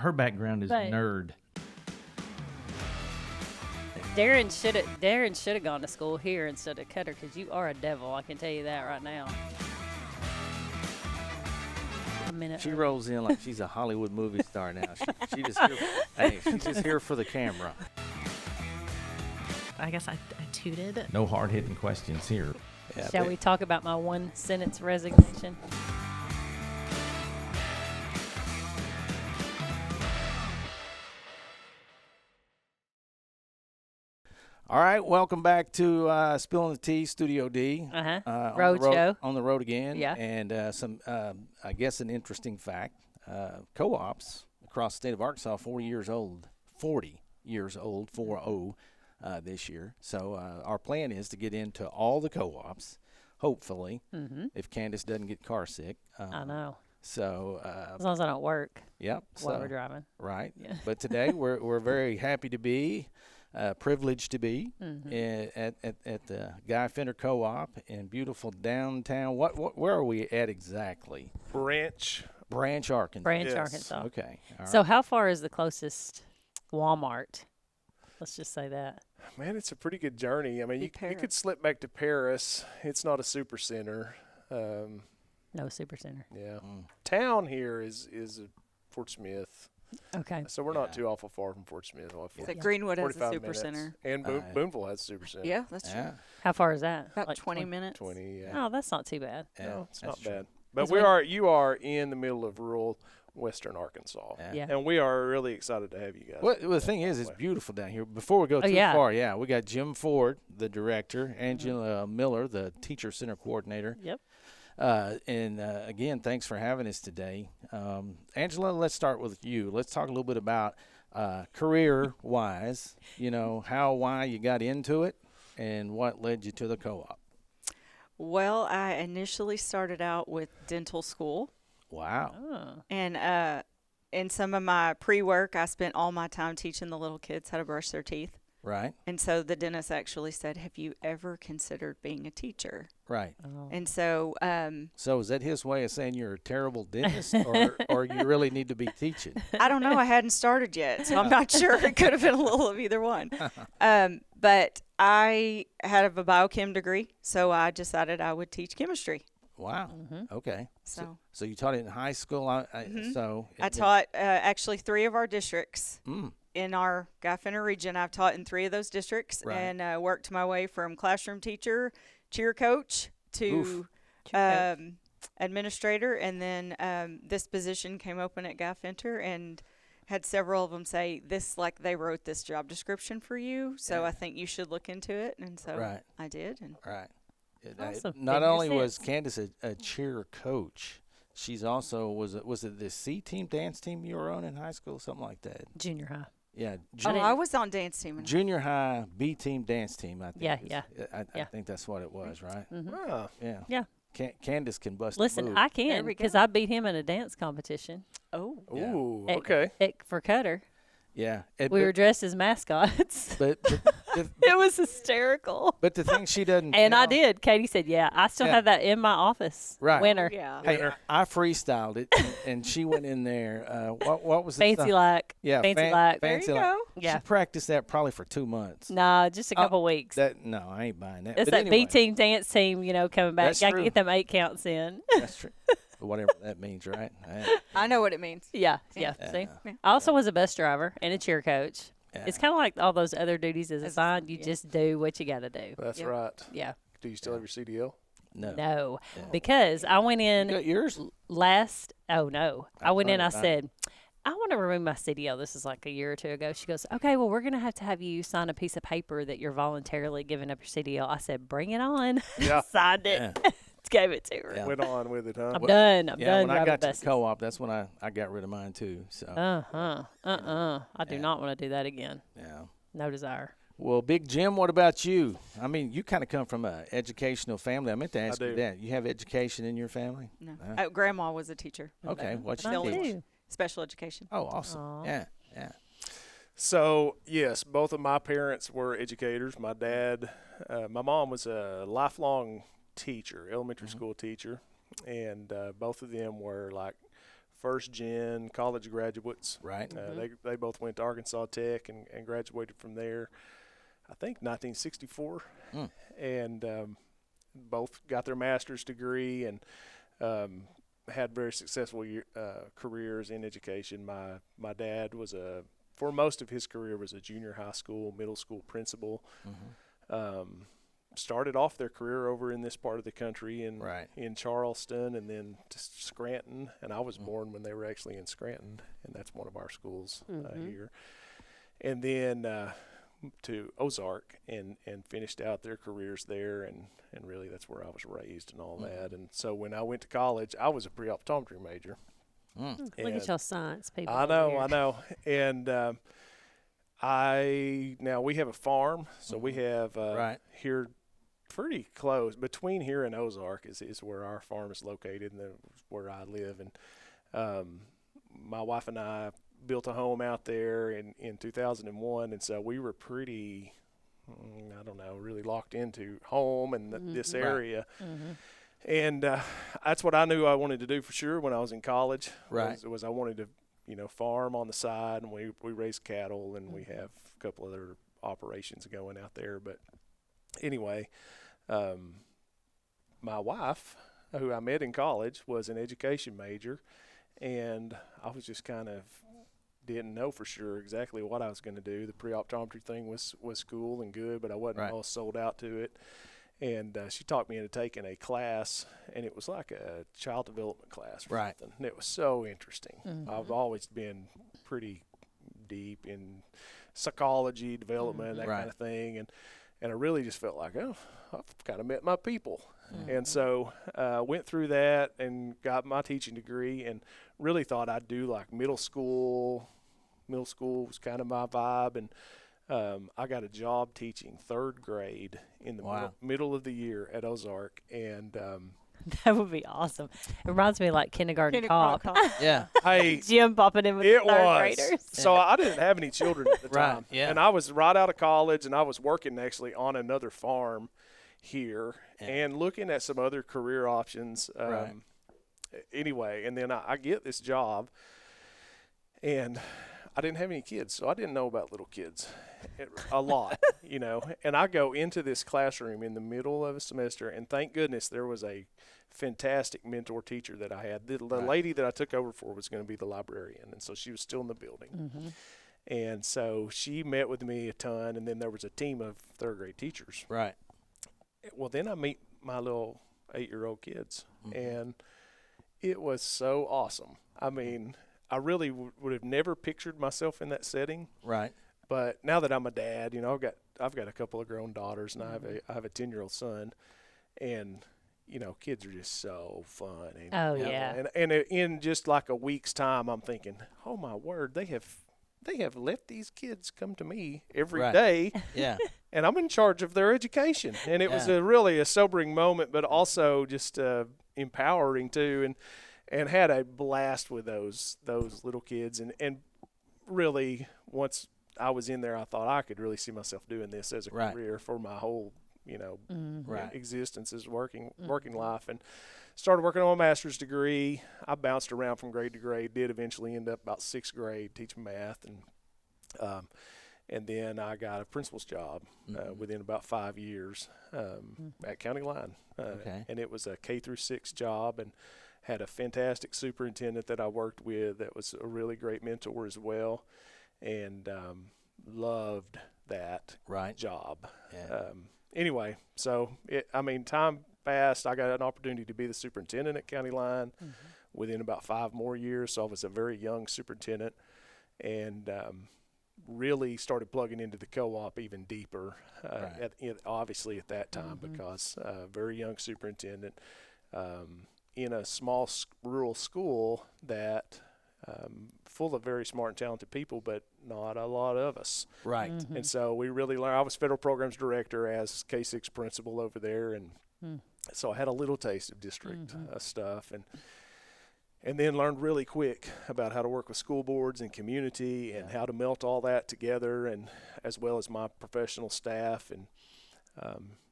Her background is nerd. Darren should have gone to school here instead of Cutter, because you are a devil. I can tell you that right now. She rolls in like she's a Hollywood movie star now. She's just here for the camera. I guess I tooted. No hard-hitting questions here. Yeah, Shall we talk about my one-sentence resignation? All right, welcome back to Spilling the Tea, Studio D. Road show. On the road again. Yeah. And I guess an interesting fact, co-ops across the state of Arkansas, 40 years old, 40 this year. So our plan is to get into all the co-ops, hopefully, if Candace doesn't get car sick. I know. So as long as I don't work while we're driving. Right. Yeah. But today we're very happy to be, privileged to be at the Guy Fenter Co-op in beautiful downtown. Where are we at exactly? Branch, Arkansas. Branch, Arkansas. Okay. All So right. how far is the closest Walmart? Let's just say that. man, it's a pretty good journey. I mean, you could slip back to Paris. It's not a super center. No super center. Yeah. Town here is Fort Smith. Okay. So we're not too awful far from Fort Smith. So Greenwood has a 45 super minutes. center. And Boonville has a super center. Yeah, that's true. How far is that? About Like 20 minutes. 20, Oh, that's not too bad. Yeah, No, it's that's not true. bad. But Because you are in the middle of rural western Arkansas. Yeah. And we are really excited to have you guys. Well, the thing is, it's beautiful down here. Before we go too far, we got Jim Ford, the director, Angela Miller, the teacher center coordinator. Yep. Again, thanks for having us today. Angela, let's start with you. Let's talk a little bit about career-wise, why you got into it and what led you to the co-op. Well, I initially started out with dental school. Wow. Oh. And in some of my pre-work, I spent all my time teaching the little kids how to brush their teeth. Right. And so the dentist actually said, have you ever considered being a teacher? Right. Oh. And so So is that his way of saying you're a terrible dentist or you really need to be teaching? I don't know. I hadn't started yet, so I'm not sure. It could have been a little of either one. But I had a biochem degree, so I decided I would teach chemistry. Wow. Okay. So you taught it in high school. I taught actually 3 of our districts. In our Guy Fenter region. I've taught in 3 of those districts and worked my way from classroom teacher, cheer coach to administrator. And then this position came open at Guy Fenter and had several of them say, they wrote this job description for you. So I think you should look into it. And so I did. And Awesome. Not only was Candace a cheer coach, she's also was it the C team, dance team you were on in high school, something like that? Junior high. Yeah. I was on dance team. Junior high B team, dance team. I think. Yeah. I think that's what it was, right? Oh. Yeah. Yeah. Candace can bust. Listen, a move. I can because I beat him in a dance competition. Oh. Yeah. Ooh, At- okay. For Cutter. Yeah. We were dressed as mascots. But It was hysterical. But the thing she doesn't. And I did. Katie said, "Yeah, I still have that in my office." Right. Winner. Yeah. Hey, I freestyled it, and she went in there. What was the Fancy stuff? like. Yeah, Fancy like. Fancy There you like. go. Yeah. She practiced that probably for 2 months. Nah, just a couple weeks. No, I ain't buying that. It's But that anyway, B team, dance team, coming back. That's Got to true. get them 8 counts in. That's true. Whatever that means, right? I know what it means. Yeah. See, I also was a bus driver and a cheer coach. Yeah. It's kind of like all those other duties as assigned. You just do what you got to do. That's right. Yeah. Do you still have your CDL? No. Because I went You in got yours? I went in, I Right. said, I want to remove my CDL. This is like a year or 2 ago. She goes, okay, well, we're going to have you sign a piece of paper that you're voluntarily giving up your CDL. I said, bring it on. Yeah. Signed it. Gave it to her. Yeah. Went on with it, huh? I'm done. I'm done when I driving got buses. to the co-op, that's when I got rid of mine too. So I do not want to do that again. yeah. No desire. Well, Big Jim, what about you? I mean, you kind of come from an educational family. I meant to ask you do. that. You have education in your family? No. Grandma was a teacher. Okay. What's Mine your Village. teach? too. Special education. Oh, awesome. Aw. Yeah. So, yes, both of my parents were educators. My dad, my mom was a lifelong teacher, elementary school teacher, and both of them were like first gen college graduates. Right. They both went to Arkansas Tech and graduated from there, I think 1964, and both got their master's degree and had very successful careers in education. My dad was for most of his career was a junior high school, middle school principal. Started off their career over in this part of the country in Charleston and then to Scranton. And I was born when they were actually in Scranton, and that's one of our schools here. And then to Ozark and finished out their careers there. And really that's where I was raised and all that. And so when I went to college, I was a pre-optometry major. Look at y'all science people. I know. And now we have a farm, so we have here pretty close between here and Ozark is where our farm is located, and then where I live. And my wife and I built a home out there in 2001, and so we were pretty, really locked into home and this area. And that's what I knew I wanted to do for sure when I was in college. Was I wanted to farm on the side, and we raise cattle, and we have a couple other operations going out there. But anyway, my wife, who I met in college, was an education major, and I was just kind of didn't know for sure exactly what I was going to do. The pre-optometry thing was cool and good, but I wasn't all sold out to it. And she talked me into taking a class, and it was like a child development class or something. And it was so interesting. I've always been pretty deep in psychology, development, that kind of thing. And I really just felt like, I've kind of met my people. And so went through that and got my teaching degree and really thought I'd do like middle school. Middle school was kind of my vibe. And I got a job teaching third grade in the middle of the year at Ozark, and that would be awesome. It reminds me of like kindergarten cop. Yeah. Hey, Jim popping in with the third graders. So I didn't have any children at the time, and I was right out of college, and I was working actually on another farm here and looking at some other career options. Anyway, and then I get this job, and I didn't have any kids, so I didn't know about little kids a lot, and I go into this classroom in the middle of a semester, and thank goodness there was a fantastic mentor teacher that I had. The lady that I took over for was going to be the librarian, and so she was still in the building. And so she met with me a ton, and then there was a team of third grade teachers. Right. Well, then I meet my little 8-year-old kids, and it was so awesome. I mean, I really would have never pictured myself in that setting. Right. But now that I'm a dad, I've got a couple of grown daughters, and I have a 10-year-old son, and kids are just so fun. And, and in just like a week's time, I'm thinking, oh my word, they have let these kids come to me every day. Yeah. And I'm in charge of their education. And it was really a sobering moment, but also just empowering too. And had a blast with those little kids. And really, once I was in there, I thought I could really see myself doing this as a career for my whole, existence as working life. And started working on my master's degree. I bounced around from grade to grade, did eventually end up about 6th grade teaching math. And then I got a principal's job within about 5 years at County Line. And it was a K through 6 job, and had a fantastic superintendent that I worked with that was a really great mentor as well, and loved that job. Yeah. Anyway, so time passed. I got an opportunity to be the superintendent at County Line within about 5 more years. So I was a very young superintendent, and really started plugging into the co-op even deeper, obviously at that time, because very young superintendent in a small rural school that full of very smart and talented people, but not a lot of us. Right. And so we really learned. I was federal programs director as K-6 principal over there, and so I had a little taste of district stuff, and then learned really quick about how to work with school boards and community and how to melt all that together, and as well as my professional staff, and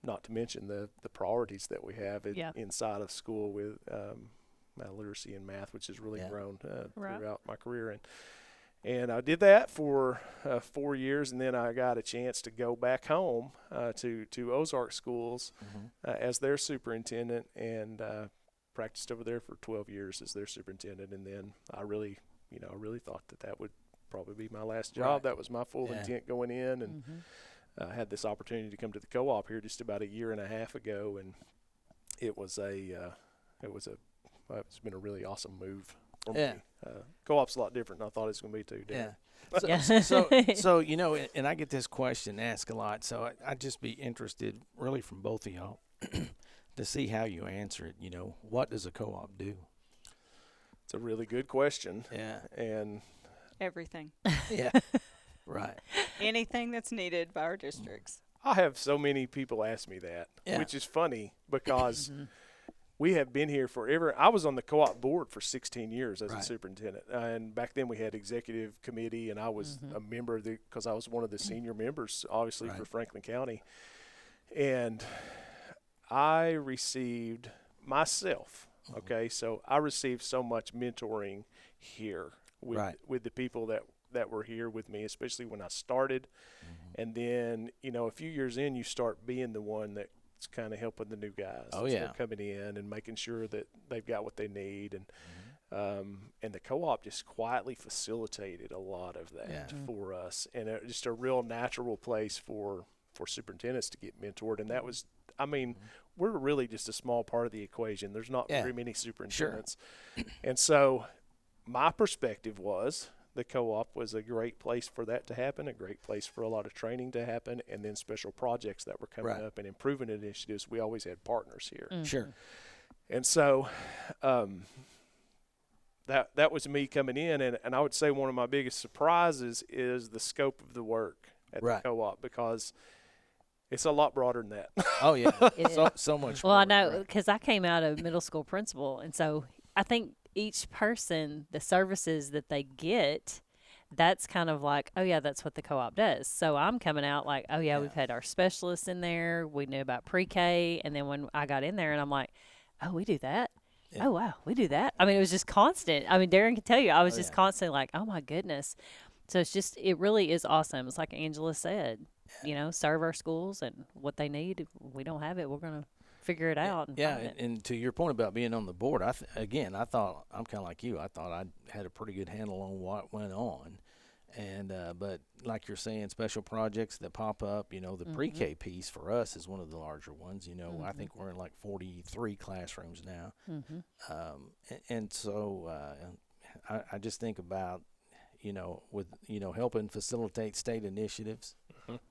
not to mention the priorities that we have inside of school with literacy in math, which has really Yeah. grown Right. throughout my career. And I did that for 4 years, and then I got a chance to go back home to Ozark Schools as their superintendent, and practiced over there for 12 years as their superintendent. And then I really thought that would probably be my last job. Right. That was my full intent going in, and had this opportunity to come to the co-op here just about a year and a half ago, and it's been a really awesome move for me. Co-op's a lot different than I thought it was going to be too. So and I get this question asked a lot, so I'd just be interested really from both of y'all to see how you answer it. What does a co-op do? It's a really good question. Yeah. And Everything. Yeah. Right. Anything that's needed by our districts. I have so many people ask me that, which is funny because we have been here forever. I was on the co-op board for 16 years as a superintendent. And back then we had executive committee, and I was a member because I was one of the senior members, obviously, for Franklin County. And I received myself, so I received so much mentoring here with the people that were here with me, especially when I started. And then, a few years in, you start being the one that's kind of helping the new guys. Coming in and making sure that they've got what they need. And the co-op just quietly facilitated a lot of that for us. And just a real natural place for superintendents to get mentored. And that was, we're really just a small part of the equation. There's not very many superintendents. Sure. And so my perspective was the co-op was a great place for that to happen, a great place for a lot of training to happen, and then special projects that were coming up and improvement initiatives. We always had partners here. Sure. And so that was me coming in, and I would say one of my biggest surprises is the scope of the work at the co-op, because it's a lot broader than that. Oh, yeah. so much Well, more, I know, because I came out of middle school principal, and so I think each person, the services that they get, that's kind of like, oh, yeah, that's what the co-op does. So I'm coming out like, oh, yeah, we've had our specialists in there. We knew about pre-K. And then when I got in there and I'm like, oh, we do that? Yeah. Oh, wow, we do that? I mean, it was just constant. I mean, Darren can tell you, I was just constantly like, oh, my goodness. So it's just, it really is awesome. It's like Angela said, serve our schools and what they need. If we don't have it, we're going to figure it out. And to your point about being on the board, I thought, I'm kind of like you. I thought I had a pretty good handle on what went on. And but like you're saying, special projects that pop up, the pre-K piece for us is one of the larger ones. I think we're in like 43 classrooms now. And so I just think about, with, helping facilitate state initiatives.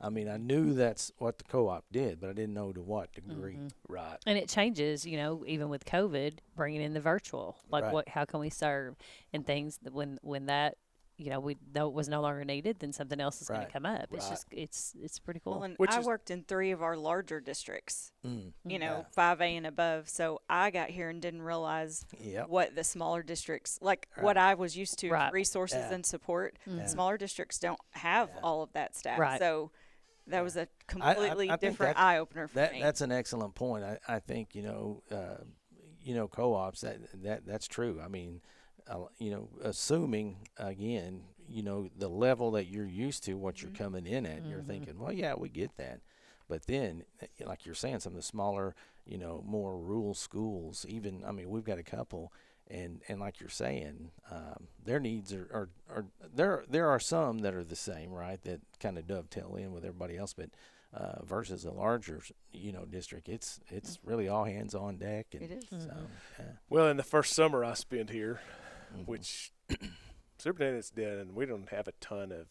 I mean, I knew that's what the co-op did, but I didn't know to what degree. Right. And it changes, even with COVID, bringing in the virtual, like how can we serve and things that when that, we know it was no longer needed, then something else is going to come up. It's just, it's pretty cool. Well, and I worked in 3 of our larger districts, 5A and above. So I got here and didn't realize what the smaller districts, what I was used to, resources and support. Smaller districts don't have all of that staff. Right. So that was a completely different eye-opener for me. That's an excellent point. I think, co-ops, that's true. I mean, assuming, again, the level that you're used to, what you're coming in at, you're thinking, well, yeah, we get that. But then, like you're saying, some of the smaller, more rural schools, even, we've got a couple, and like you're saying, their needs are there are some that are the same, right, that kind of dovetail in with everybody else, but versus a larger, district, it's really all hands on deck. And it is. So, Well, in the first summer I spent here, which superintendents did, and we don't have a ton of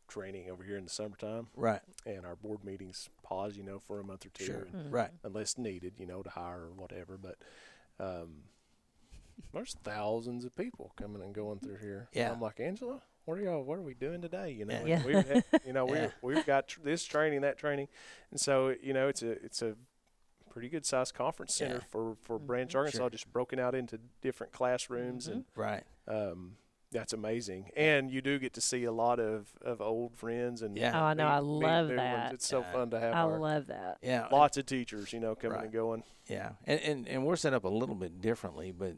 training over here in the summertime. Right. And our board meetings pause, for a month or two. Sure. And, unless needed, to hire or whatever. But there's thousands of people coming and going through here. Yeah. And I'm like, Angela, what are we doing today? Yeah. We've got this training, that training. And so, it's a pretty good sized conference center for Branch, Arkansas, just broken out into different classrooms and That's amazing. And you do get to see a lot of old friends and Oh, I know. I love that. It's so fun to have I love that. Yeah. lots of teachers, coming and going. Yeah. And we're set up a little bit differently, but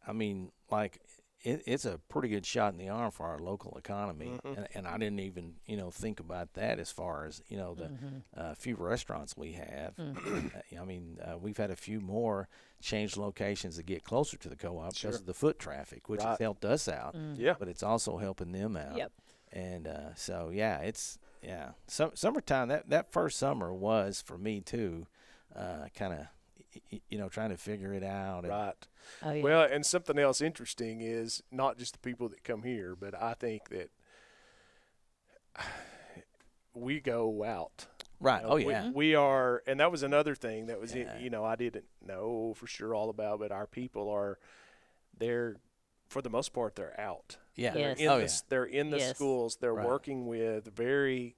I mean, like, it's a pretty good shot in the arm for our local economy. And I didn't even, think about that as far as, the few restaurants we have. I mean, we've had a few more change locations to get closer to the co-op because of the foot traffic, which has helped us out. Yeah. But it's also helping them out. Yep. And so, summertime, that first summer was, for me, too, kind of, trying to figure it out. Right. Oh, yeah. Well, and something else interesting is not just the people that come here, but I think that we go out. Right. We are, and that was another thing that was, I didn't know for sure all about, but our people they're, for the most part, they're out. Yeah. Yes. They're in the schools. They're working with very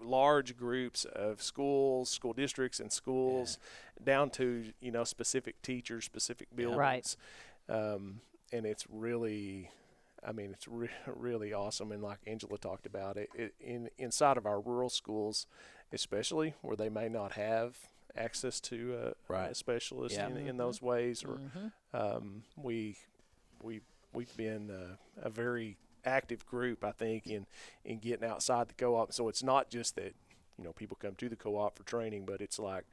large groups of schools, school districts, and schools, down to specific teachers, specific buildings. Right. And it's really, it's really awesome. And like Angela talked about inside of our rural schools, especially where they may not have access to a specialist in those ways, or we've been a very active group, I think, in getting outside the co-op. So it's not just that people come to the co-op for training, but it's like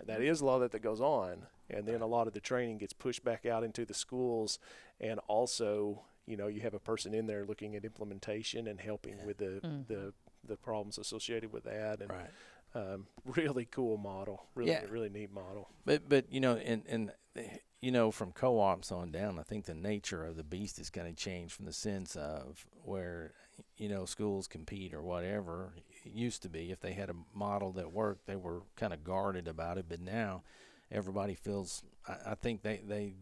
that is a lot of that goes on, and then a lot of the training gets pushed back out into the schools, and also you have a person in there looking at implementation and helping with the problems associated with that, and really cool model, really neat model. But from co-ops on down, I think the nature of the beast is going to change from the sense of where, schools compete or whatever. It used to be if they had a model that worked, they were kind of guarded about it. But now everybody feels, I think they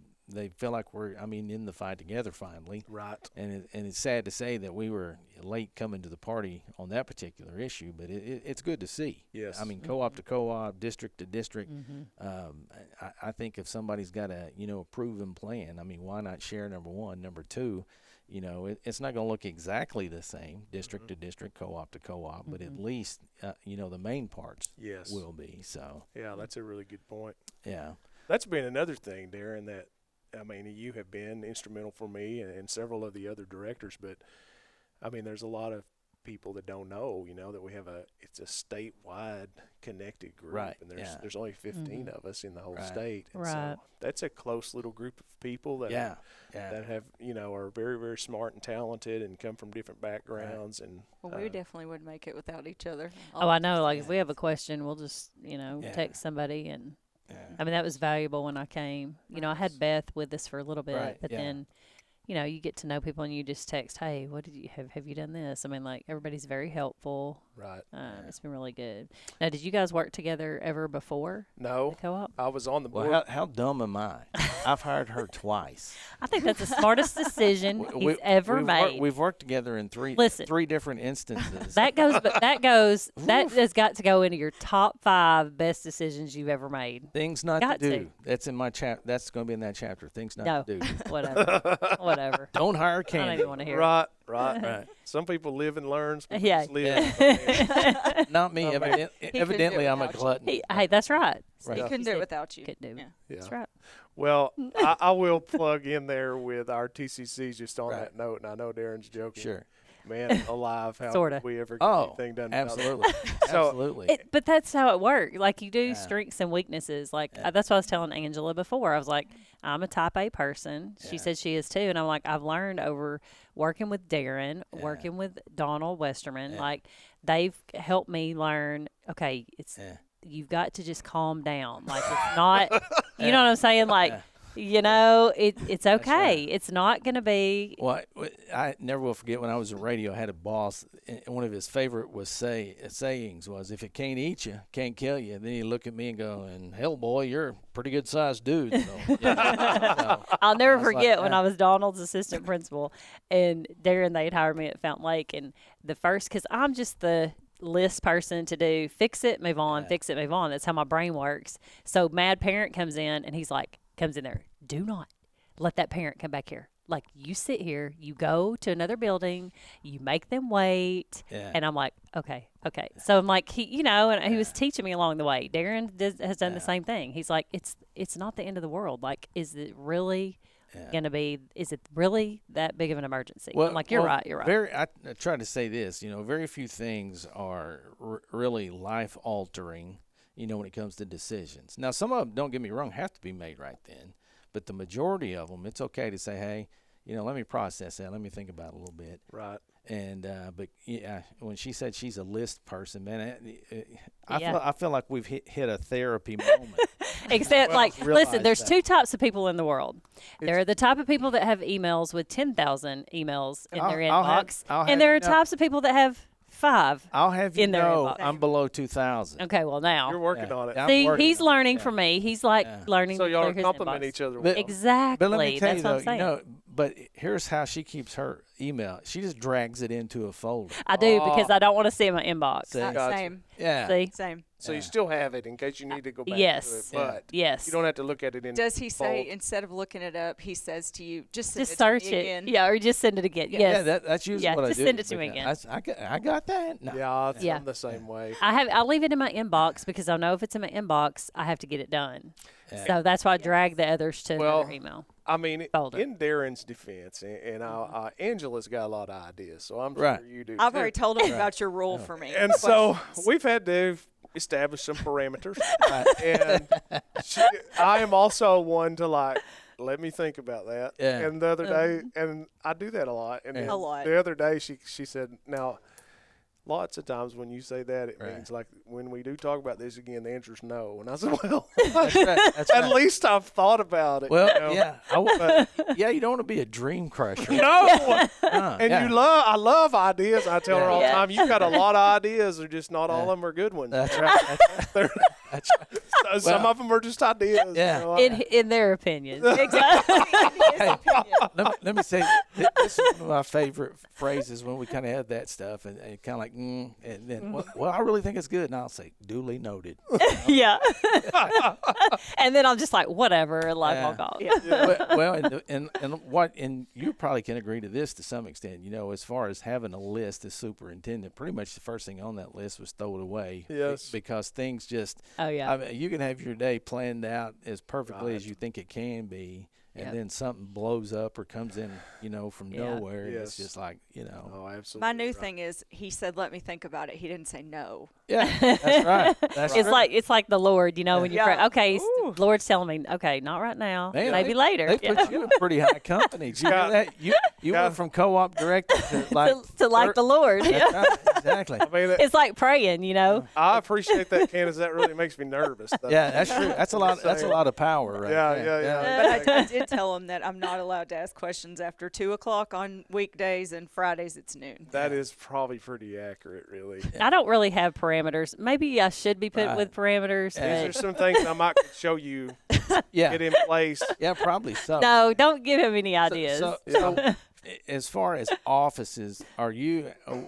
feel like we're, in the fight together finally. Right. And it's sad to say that we were late coming to the party on that particular issue, but it's good to see. Yes. Co-op to co-op, district to district. I think if somebody's got a proven plan, why not share number one? Number two, it's not going to look exactly the same, district to district, co-op to co-op, but at least the main parts will be. So yeah, that's a really good point. Yeah, that's been another thing, Darren, that you have been instrumental for me and several of the other directors, but there's a lot of people that don't know, that we have it's a statewide connected group, right? And there's only 15 of us in the whole right. state, and right. so that's a close little group of people that that have are very, very smart and talented and come from different backgrounds, and we definitely would make it without each other. Oh, I know. Like if we have a question, we'll just text somebody, and that was valuable when I came. I had Beth with us for a little bit, but then you get to know people and you just text, hey, what did you have you done this? Everybody's very helpful. Right. It's been really good. Now, did you guys work together ever before? No. The co-op? I was on the board. Well, how dumb am I? I've hired her twice. I think that's the smartest decision he's ever made. We've worked together in three different instances. That has got to go into your top 5 best decisions you've ever made. Things not to do. That's in my That's going to be in that chapter. Things not to do. Whatever. Don't hire I Candy. don't even want to hear Right. Some people live and learn. Some people just live. Not me. Evidently, I'm a glutton. Hey, that's right. He couldn't do it without you. Couldn't do it. Yeah. That's right. Well, I will plug in there with our TCCs just on that note, and I know Darren's joking. Sure. Man alive, how Sorta. did we ever get anything done? Absolutely. Absolutely. But that's how it works. Like you do strengths and weaknesses. Like that's what I was telling Angela before. I was like, I'm a type A person. She said she is too. And I'm like, I've learned over working with Darren, working with Donald Westerman, like they've helped me learn, okay, you've got to just calm down. Like it's not, you know what I'm saying? Like, it's okay. Right. It's not going to be. Well, I never will forget when I was in radio, I had a boss, and one of his favorite sayings was, if it can't eat you, can't kill you. Then he'd look at me and go, and hell, boy, you're a pretty good sized dude. So, I'll never forget when I was Donald's assistant principal, and Darren, they'd hired me at Fountain Lake, and because I'm just the list person to do, fix it, move on, fix it, move on. That's how my brain works. So mad parent comes in, and he's like, comes in there, do not let that parent come back here. like, you sit here, you go to another building, you make them wait. Yeah. And I'm like, okay. So I'm like, he and he was teaching me along the way. Darren has done the same thing. He's like, it's not the end of the world. Like, is it really is it really that big of an emergency? Well, I'm like, you're right. I try to say this, very few things are really life-altering, when it comes to decisions. Now, some of them, don't get me wrong, have to be made right then. But the majority of them, it's okay to say, hey, let me process that. Let me think about it a little bit. Right. And but when she said she's a list person, man, I feel like we've hit a therapy moment. Except, listen, there's that. two types of people in the world. There are the type of people that have emails with 10,000 emails in their inbox, and there are types of people that have 5. I'll have you in their know, inbox. I'm below 2,000. Okay, well now You're working on it. See, he's learning from me. He's like learning. So to y'all clear his compliment inbox. each other. But- Exactly. But let me tell That's you, what though, I'm saying. but here's how she keeps her email. She just drags it into a folder. I do because I don't want to see it in my inbox. See? Gotcha. Same. Yeah. See? Same. So you still have it in case you need to go back Yes. to it. But Yes. you don't have to look at it in Does he say, bulk. instead of looking it up, he says to you, just search to me it. again? Yeah, or just send it again. Yeah. Yes. Yeah, that's usually what I do. just send it to me because again. I got that. No. Yeah, Yeah. I'm the same way. I leave it in my inbox because I know if it's in my inbox, I have to get it done. So that's why I drag the others to another email. I mean, Folder. in Darren's defense, and Angela's got a lot of ideas, so I'm Right. sure you do. I've too. already told him about your rule for me. And so we've had to establish some parameters. And I am also one to let me think about that. Yeah. And the other day, and I do that a lot. And then A lot. the other day, she said, now, lots of times when you say that, it Right. means when we do talk about this again, the answer's no. And I said, well, That's right. That's at right. least I've thought about it. Well, you know? yeah, you don't want to be a dream crusher. No. And yeah. I love ideas. I tell her all the Yeah. time, you've got a lot of ideas. They're just not all of them are good ones. That's right. They're- That's right. Some of them are just ideas. Yeah. You know, In their opinions. Exactly. His opinion. Let me say, this is one of my favorite phrases when we kind of have that stuff, and kind of like, and then, well, I really think it's good, and I'll say, duly noted. Yeah. And then I'm just like, whatever, walk off. Well, and you probably can agree to this to some extent. As far as having a list as superintendent, pretty much the first thing on that list was throw it away. Yes. Because things just. Oh, yeah. I mean, you can have your day planned out as perfectly as you think it can be, and then something blows up or comes in, from nowhere, and it's Yes. just like, Oh, absolutely. My new thing is, he said, let me think about it. He didn't say no. Yeah, that's right. That's It's right. it's like the Lord, when you Yeah. pray. Okay, Ooh. the Lord's telling me, okay, not right now, Man, maybe later. They put you in pretty high company. Did you know that? You went from co-op director to to like the Lord. That's right, exactly. I mean, It's like praying, I appreciate that, Candace. That really makes me nervous. Though. Yeah, that's true. That's a lot. That's a lot of power, right? Yeah, there. yeah. But I did tell him that I'm not allowed to ask questions after 2 o'clock on weekdays, and Fridays it's noon. That is probably pretty accurate, really. I don't really have parameters. Maybe I should be put with parameters. These are But some things I might show you Yeah, get in place. yeah, probably so. no, don't give him any ideas. So, as far as offices,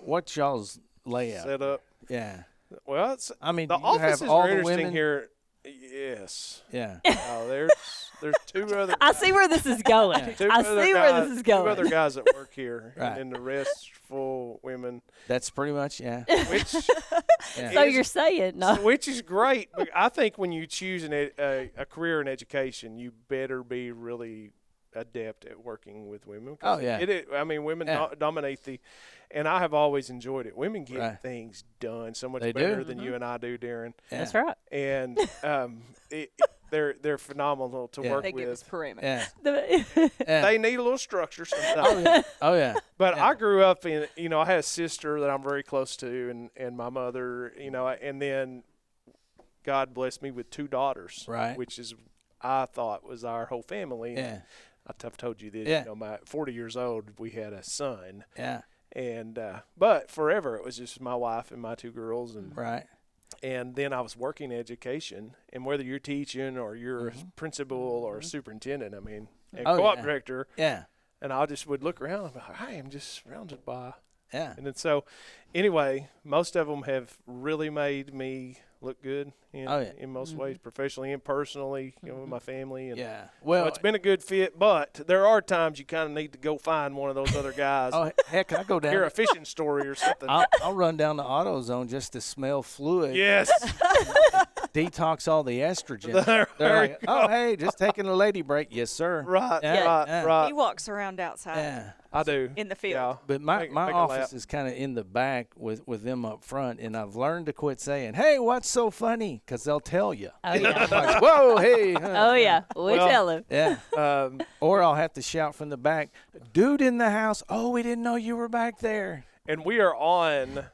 what's y'all's layout? Set up. Yeah, Well, I mean, the do you have offices all are the interesting women here. Yes. Yeah, Oh, there's 2 other. I see where this is going. Yeah. Two I other see guys, where this is 2 going. other guys that work here, Right. and then the rest full women. that's pretty much Which Yeah. So is- you're saying no? which is great. But I think when you choose a career in education, you better be really adept at working with women. 'Cause Oh, yeah. I mean, women Yeah. dominate and I have always enjoyed it. Women get Right. things done so much They better do. than you and I do, Darren. Yeah. That's right. And they're phenomenal to Yeah. work They give us with. parameters. Yeah. Yeah. They need a little structure sometimes. Oh yeah. Oh yeah. But Yeah. I grew up in, I had a sister that I'm very close to, and my mother, and then God blessed me with 2 daughters, Right. which is I thought was our whole family. Yeah. I've told you this. Yeah. My 40 years old, we had a son, Yeah. and but forever it was just my wife and my 2 girls, Right. and then I was working education, and whether you're teaching or you're a principal or a superintendent, I mean, and Oh, co-op yeah. director, Yeah. and I just would look around and be like, I am just surrounded by. Yeah. And then so, anyway, most of them have really made me look good in most ways, professionally and personally, with my family. And well, so it's been a good fit, but there are times you kind of need to go find one of those other guys. Oh, heck, I go down. Hear a fishing story or something. I'll run down to AutoZone just to smell fluid. Yes. Detox all the estrogen. There They're you like, oh, hey, just taking a lady break. Yes, sir. Right, Yeah. right. He walks around outside Yeah. I do. in the field. Yeah. But my Take a lap. office is kind of in the back with them up front, and I've learned to quit saying, hey, what's so funny? Because they'll tell you. Oh, yeah. Like, whoa, hey. Oh, yeah. We tell him. Yeah. Or I'll have to shout from the back, dude in the house, oh, we didn't know you were back there. And we are on.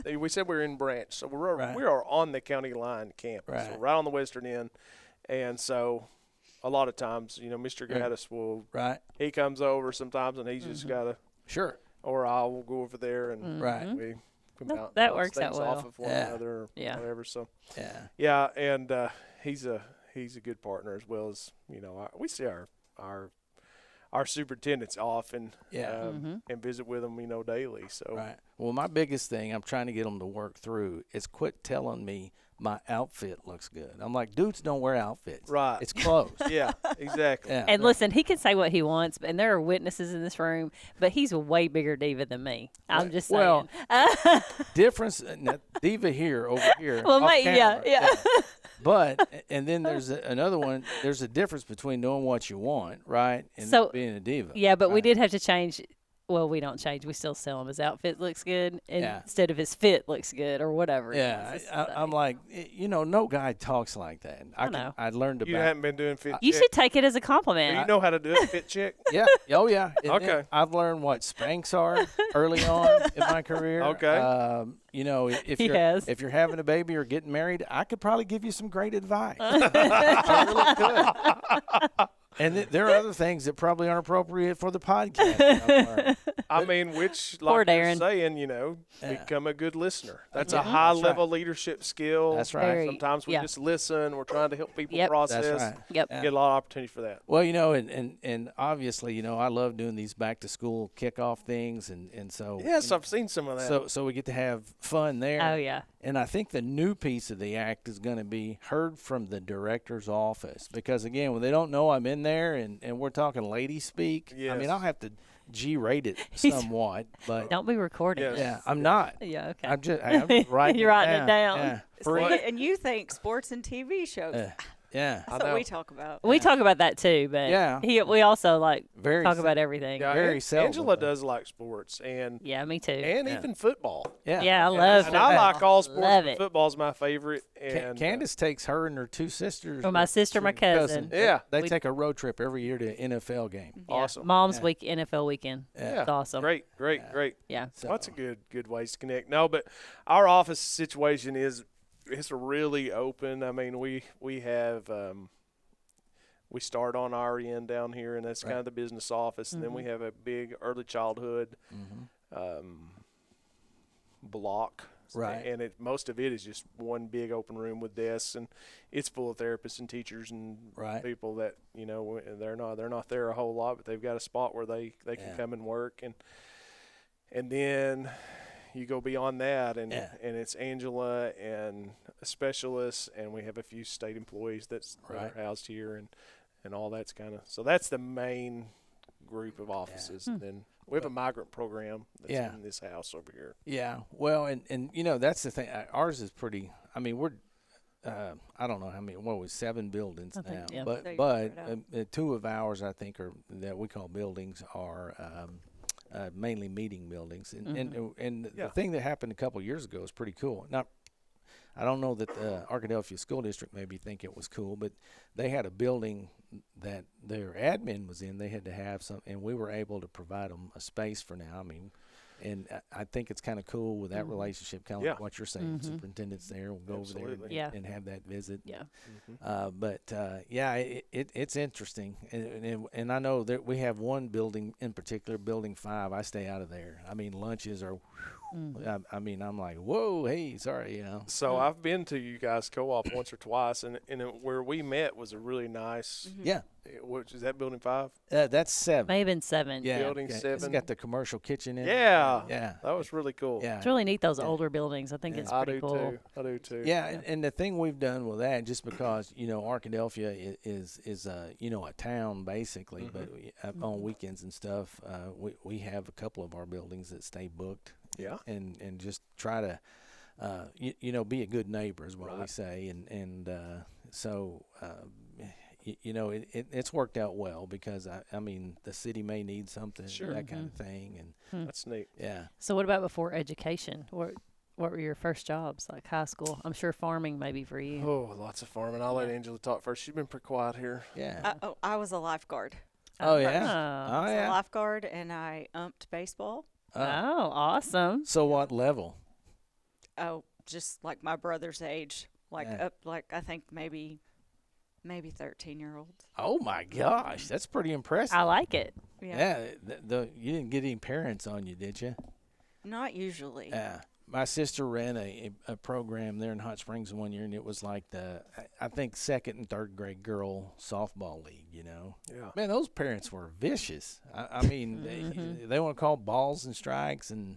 We said we were in Branch, so we are on the county line campus, Right. so right on the western end, and so a lot of times, Mr. Gaddis will. Right. He comes over sometimes, and he's just gotta. Sure. Or I will go over there, and Right. we come No, out. that bounce works out things well. off of one Yeah. another, or whatever. So Yeah. and he's a good partner as well as we see our superintendents often and visit with them daily. So Right. Well, my biggest thing I'm trying to get them to work through is quit telling me my outfit looks good. I'm like, dudes don't wear outfits. Right. It's clothes. yeah, exactly. Yeah. And listen, he can say what he wants, and there are witnesses in this room, but he's a way bigger diva than me. I'm just saying. Well, difference, now, diva here, over here. Well, off mate, camera. yeah. But, and then there's another one, there's a difference between knowing what you want, right, and So, being a diva. Yeah, but we right? did have to change. Well, we don't change. We still sell him. His outfit looks good instead of his fit looks good or whatever. Yeah, I'm like, no guy talks like that. I know. I learned You about. haven't been doing fit. You check? should take it as a compliment. Do you know how to do it, fit check? Yeah. Oh, yeah. And then Okay. I've learned what Spanx are early on in my career. Okay. If you're having a baby or getting married, I could probably give you some great advice. I really could. And there are other things that probably aren't appropriate for the podcast. that I've learned. I mean, which, Poor like you're Darren. saying, become a good listener. That's a That's high-level right. leadership skill. That's right. Very- Sometimes we yeah. just listen. We're trying to help people Yep. process. That's right. Yep. Yeah. Get a lot of opportunity for that. Well, and obviously, I love doing these back-to-school kickoff things, and so Yes, I've seen some of that. so we get to have fun there. Oh, yeah. And I think the new piece of the act is going to be heard from the director's office because, again, when they don't know I'm in there and we're talking lady speak, I mean, Yes. I'll have to G-rate it somewhat. But, Don't be recording. Yes. yeah, I'm not. Yeah, okay. I'm just writing You're writing it down. Yeah. And you think sports and TV shows. Yeah. That's what we talk about. We talk about that too, but Yeah. we also Very talk se- about everything. Yeah, very seldom, Angela though. does like sports and Yeah, me too. even football. Yeah. Yeah, I love And football. I like all sports, Love but it. football's my favorite. And Candace takes her and her two sisters. Or my sister, my cousin. Yeah. They We- take a road trip every year to an NFL game. Yeah. Awesome. Mom's Yeah. week, NFL weekend. yeah, It's awesome. Great. Yeah. So, That's a good ways to connect. No, but our office situation it's really open. I mean, we have we start on our end down here, and that's kind of the business office, and then we have a big early childhood block. Right. And most of it is just one big open room with desks, and it's full of therapists and teachers and Right. people that they're not there a whole lot, but they've got a spot where they can come and work, and then you go beyond that, and it's Angela and a specialist, and we have a few state employees that are housed here, and all that's so that's the main group of offices. And then we have a migrant program that's in this house over here. Yeah. Well, and that's the thing. Ours is pretty. I mean, we're. I don't know how many. What was 7 buildings I think, now? yeah. But So you but figured it out. 2 of ours, I think, are that we call buildings are mainly meeting buildings. And the thing that happened a couple years ago is pretty cool. I don't know that the Arkadelphia School District maybe think it was cool, but they had a building that their admin was in. They had to have some, and we were able to provide them a space for now. I mean, and I think it's kind of cool with that relationship, kind of like what you're saying. Superintendent's there, we'll go over there and have that visit. Yeah. It's interesting, and I know that we have one building in particular, Building 5. I stay out of there. I mean, lunches are. I mean, I'm like, whoa, hey, sorry, So I've been to you guys co-op once or twice, and where we met was a really nice. Yeah. Which is that building 5? That's 7. May have been 7. Yeah, Building It's 7. got the commercial kitchen in it. Yeah. Yeah. That was really cool. Yeah. It's really neat, those older buildings. I think it's I pretty do cool. too. I do too. Yeah, and the thing we've done with that, just because Arkadelphia is a town basically, but on weekends and stuff, we have a couple of our buildings that stay booked. Yeah. And just try to, be a good neighbor is what we say, and so. It's worked out well because I mean the city may need something, that kind of thing, and That's neat. yeah. So what about before education? What were your first jobs, like high school? I'm sure farming maybe for you. Oh, lots of farming. I'll let Angela talk first. She's been pretty quiet here. Yeah. I was a lifeguard. Oh yeah. Oh. Oh I was a yeah. lifeguard, and I umped baseball. Oh, awesome. So what level? Oh, just like my brother's age, up, I think maybe 13-year-olds. Oh my gosh, that's pretty impressive. I like it. Yeah. You didn't get any parents on you, did you? Not usually. Yeah. My sister ran a program there in Hot Springs one year, and it was like I think 2nd and 3rd grade girl softball league, Yeah. Man, those parents were vicious. I mean, they want to call balls and strikes, and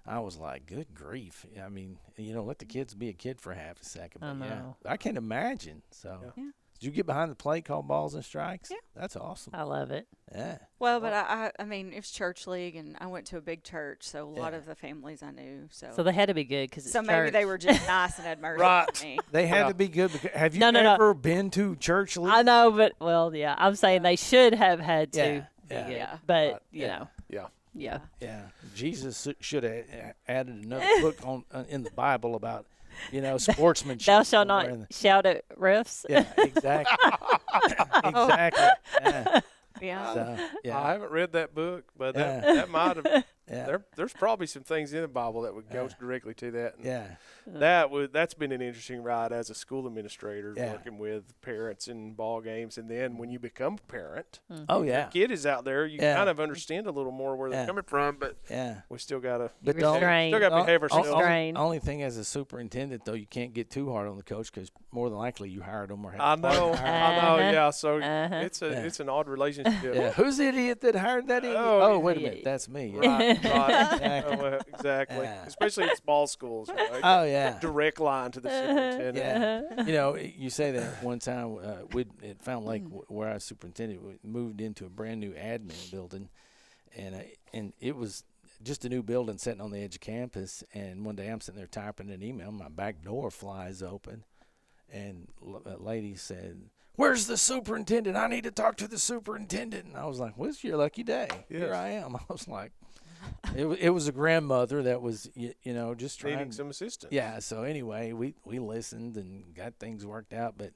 I was like, good grief. I mean, let the kids be a kid for half a second. But I know. I can imagine. So, Yeah. Did you get behind the plate, call balls and strikes? Yeah. That's awesome. I love it. Yeah. Well, but I mean, it was church league, and I went to a big church, so a lot Yeah. of the families I knew. So they had to be good because it's So maybe they church. were just nice and had mercy Right. on me. They had to be good. Because, have you No. ever been to church league? I know, but yeah, I'm saying they should have had to Yeah, be yeah. good. Yeah. But Yeah. yeah. Yeah, Jesus should have added another book in the Bible about, sportsmanship. Thou shalt somewhere not in the- shout at refs. Yeah, exactly. Exactly. Yeah. Yeah. So, I yeah. haven't read that book, but Yeah. that might have. Yeah. There's probably some things in the Bible that would go directly to that. And Yeah. that's been an interesting ride as a school administrator, Yeah. working with parents in ball games, and then when you become a parent, Oh yeah. kid is out there, you Yeah. kind of understand a little more where Yeah. they're coming from, but Yeah. we still gotta But Restrain. still gotta behave ourselves. Restrain. Only thing as a superintendent though, you can't get too hard on the coach because more than likely you hired them or had I a partner know, hire I know, Uh-huh. yeah. So Uh-huh. it's an odd relationship. them. Yeah. Who's the idiot that hired that idiot? Oh, Oh, wait a yeah. minute, that's me. Right, right. Exactly. Exactly. Yeah. Especially in small schools. Right? Oh yeah. Direct line to the superintendent. Yeah, you say that one time at Fountain Lake, where I was superintendent, we moved into a brand new admin building, and it was just a new building sitting on the edge of campus. And one day I'm sitting there typing an email, my back door flies open, and a lady said, "Where's the superintendent? I need to talk to the superintendent." And I was like, "Well, it's your lucky day. Here Yes. I am." I was like, it was a grandmother that was just trying Needing some assistance. Yeah, so anyway, we listened and got things worked out, but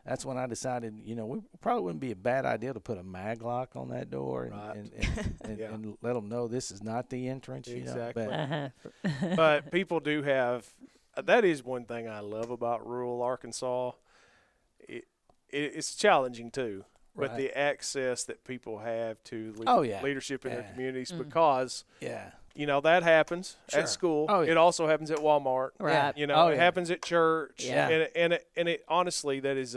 that's when I decided, we probably wouldn't be a bad idea to put a mag lock on that door Right. and Yeah. and let them know this is not the entrance. Exactly. But, Uh-huh. But people do have that is one thing I love about rural Arkansas. It's challenging too, but Right. the access that people have to Oh, yeah. leadership in their Yeah. communities, because yeah, that happens Sure. at school. Oh, yeah. It also happens at Walmart. Right. Oh, It yeah. happens at church. Yeah. And it honestly, that is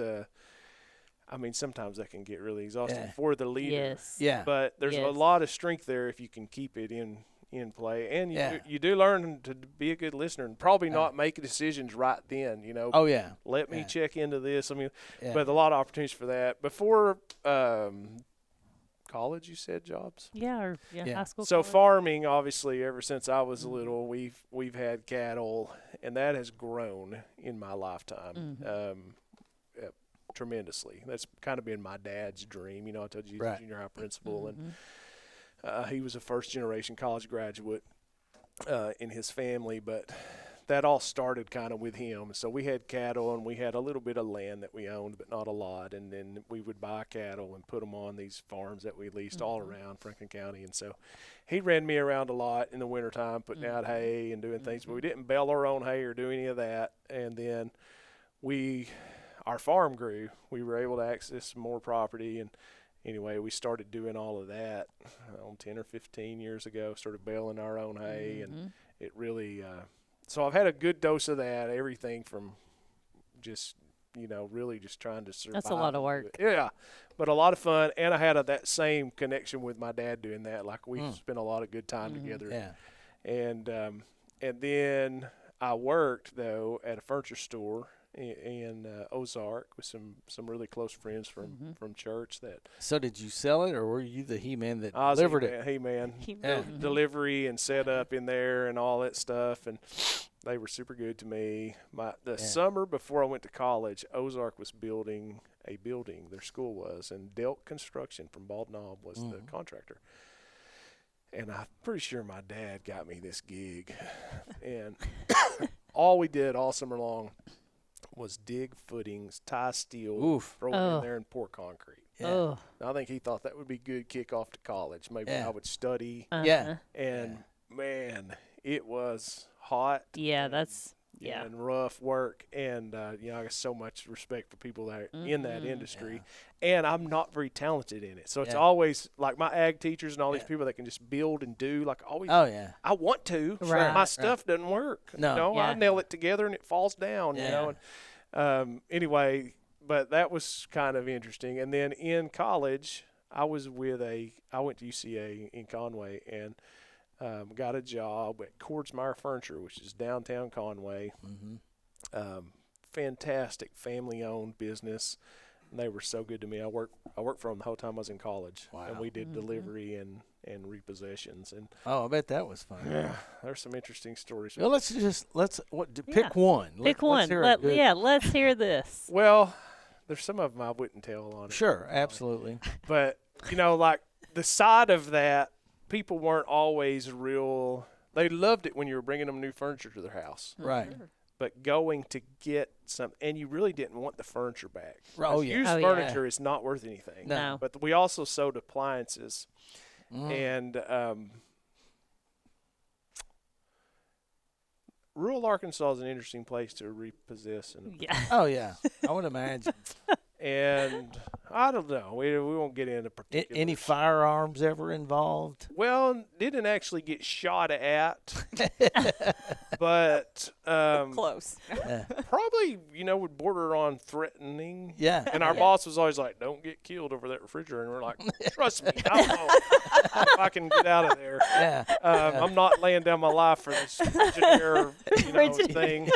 sometimes that can get really exhausting Yeah. for the leader. Yes. yeah, But there's a Yes. lot of strength there if you can keep it in play, and you do learn to be a good listener and probably not make decisions right then. oh yeah, Let me Yeah. check into this. yeah. But a lot of opportunities for that before college. You said jobs. Yeah. Yeah. High school. So college. farming, obviously, ever since I was little, we've had cattle, and that has grown in my lifetime. Tremendously. That's kind of been my dad's dream. I told you he's Right. a junior high principal, and he was a first-generation college graduate in his family, but that all started kind of with him. So we had cattle, and we had a little bit of land that we owned, but not a lot, and then we would buy cattle and put them on these farms that we leased all around Franklin County. And so he ran me around a lot in the wintertime, putting out hay and doing things, but we didn't bale our own hay or do any of that. And then our farm grew. We were able to access some more property, and anyway, we started doing all of that 10 or 15 years ago, started baling our own hay it really. So I've had a good dose of that. Everything from just really just trying to survive. That's a lot of work. Yeah, but a lot of fun, and I had that same connection with my dad doing that. Like we spent a lot of good time together. Yeah, and then I worked though at a furniture store in Ozark with some really close friends from church. So did you sell it, or were you the he-man that I was delivered it? He-man. Delivery and set up in there and all that stuff, and they were super good to me. The summer before I went to college, Ozark was building a building. Their school was, and Delk Construction from Bald Knob was the contractor. And I'm pretty sure my dad got me this gig, and all we did all summer long was dig footings, tie steel, throw it in there, and pour concrete. Yeah. I think he thought that would be good kickoff to college. Maybe I would study. And man, it was hot. Yeah, that's and rough work. And I got so much respect for people that are in that industry. And I'm not very talented in it, so it's always like my ag teachers and all these people that can just build and do. Like always, I want to. Right. My stuff doesn't work. No, I nail it together and it falls down. You know. And, anyway, but that was kind of interesting. And then in college, I went to UCA in Conway and got a job at Cordsmeyer Furniture, which is downtown Conway. Fantastic family-owned business. And they were so good to me. I worked for them the whole time I was in college. Wow. And we did delivery and repossessions. And I bet that was fun. Yeah, there's some interesting stories. Well, let's pick one. Pick one. Let's hear this. Well, there's some of them I wouldn't tell on it. Sure, absolutely. But, like the side of that, people weren't always real. They loved it when you were bringing them new furniture to their house. Right. But going to get some, and you really didn't want the furniture back. Oh, yeah. Used furniture is not worth anything. No. But we also sold appliances. And rural Arkansas is an interesting place to repossess. Oh, yeah. I would imagine. And I don't know. We won't get into particulars. Any firearms ever involved? Well, didn't actually get shot at, but close. Probably would border on threatening. Yeah. And our boss was always like, "Don't get killed over that refrigerator." And we're like, "Trust me, I know if I can get out of there. Yeah. I'm not laying down my life for this Frigidaire, thing."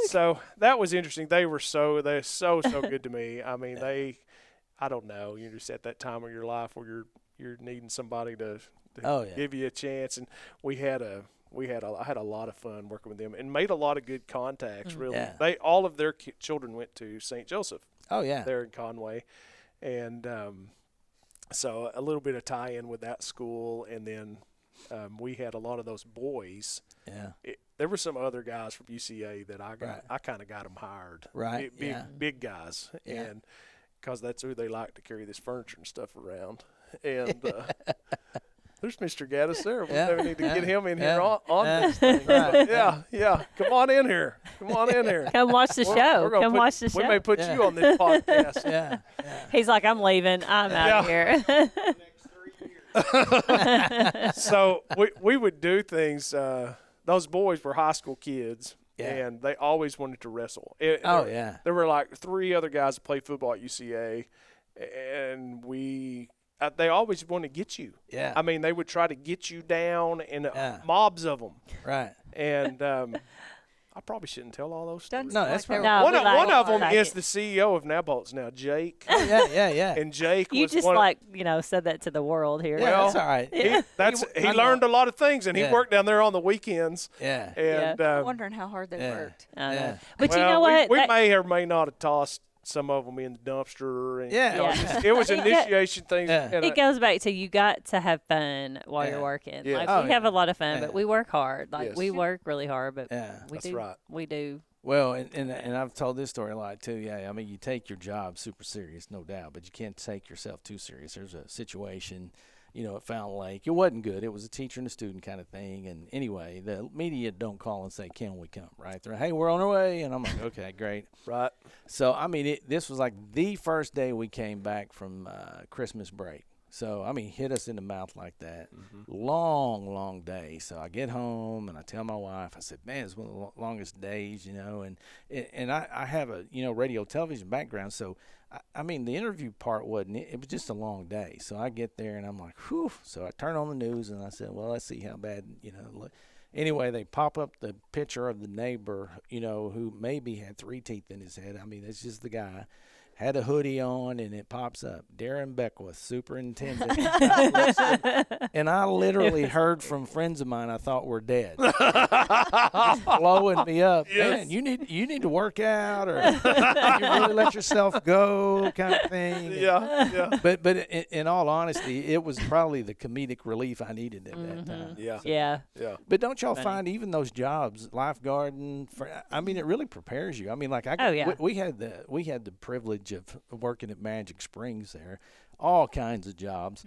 So that was interesting. They're so good to me. I mean, I don't know. You're just at that time of your life where you're needing somebody to give you a chance. And I had a lot of fun working with them and made a lot of good contacts. Really, all of their children went to St. Joseph. Oh yeah, there in Conway, and so a little bit of tie-in with that school, and then we had a lot of those boys. Yeah. There were some other guys from UCA that I got. Right. I kind of got them hired. Right. Big guys, Yeah. and because that's who they like to carry this furniture and stuff around. And there's Mr. Gaddis there. We maybe need to get him in here on this thing. Right. Yeah. Come on in here. Come watch the show. Come watch the show. We may put you on this podcast. Yeah. He's like, I'm leaving. I'm out of here. So we would do things. Those boys were high school kids, and they always wanted to wrestle. There were like 3 other guys that played football at UCA, and they always want to get you. Yeah. I mean, they would try to get you down, and mobs of them. Right. And I probably shouldn't tell all those stories. No, that's right. No, one of them is the CEO of Nabholz now, Jake. Oh, yeah. And Jake you was just said that to the world here. Well, that's all right. He learned a lot of things, and he worked down there on the weekends. Yeah. And I'm wondering how hard they worked. But you know what? We may or may not have tossed some of them in the dumpster. And, it was initiation things. It goes back to you got to have fun while you're working. Yes. Like we have a lot of fun, but we work hard. Like we work really hard, but we do. Well, and I've told this story a lot too. Yeah, I mean, you take your job super serious, no doubt, but you can't take yourself too serious. There's a situation, at Fountain Lake. It wasn't good. It was a teacher and a student kind of thing. And anyway, the media don't call and say, "Can we come?" Right? They're, "Hey, we're on our way," and I'm like, "Okay, great." Right. So I mean, this was like the first day we came back from Christmas break. So, I mean, hit us in the mouth like that. Long day. So I get home and I tell my wife, I said, man, it's one of the longest days, you know. And I have a, you know, radio television background. So, I mean, the interview part wasn't, it was just a long day. So I get there and I'm like, whew. So I turn on the news and I said, well, let's see how bad, you know. Anyway, they pop up the picture of the neighbor, you know, who maybe had 3 teeth in his head. I mean, it's just the guy. Had a hoodie on, and it pops up, Darren Beckwith, superintendent. And I literally heard from friends of mine I thought were dead. Just blowing me up. Yes. Man, you need to work out, or you really let yourself go, kind of thing. Yeah. But in all honesty, it was probably the comedic relief I needed at that time. Yeah. But don't y'all find even those jobs, lifeguarding? I mean, it really prepares you. I mean, like we had the privilege of working at Magic Springs there, all kinds of jobs.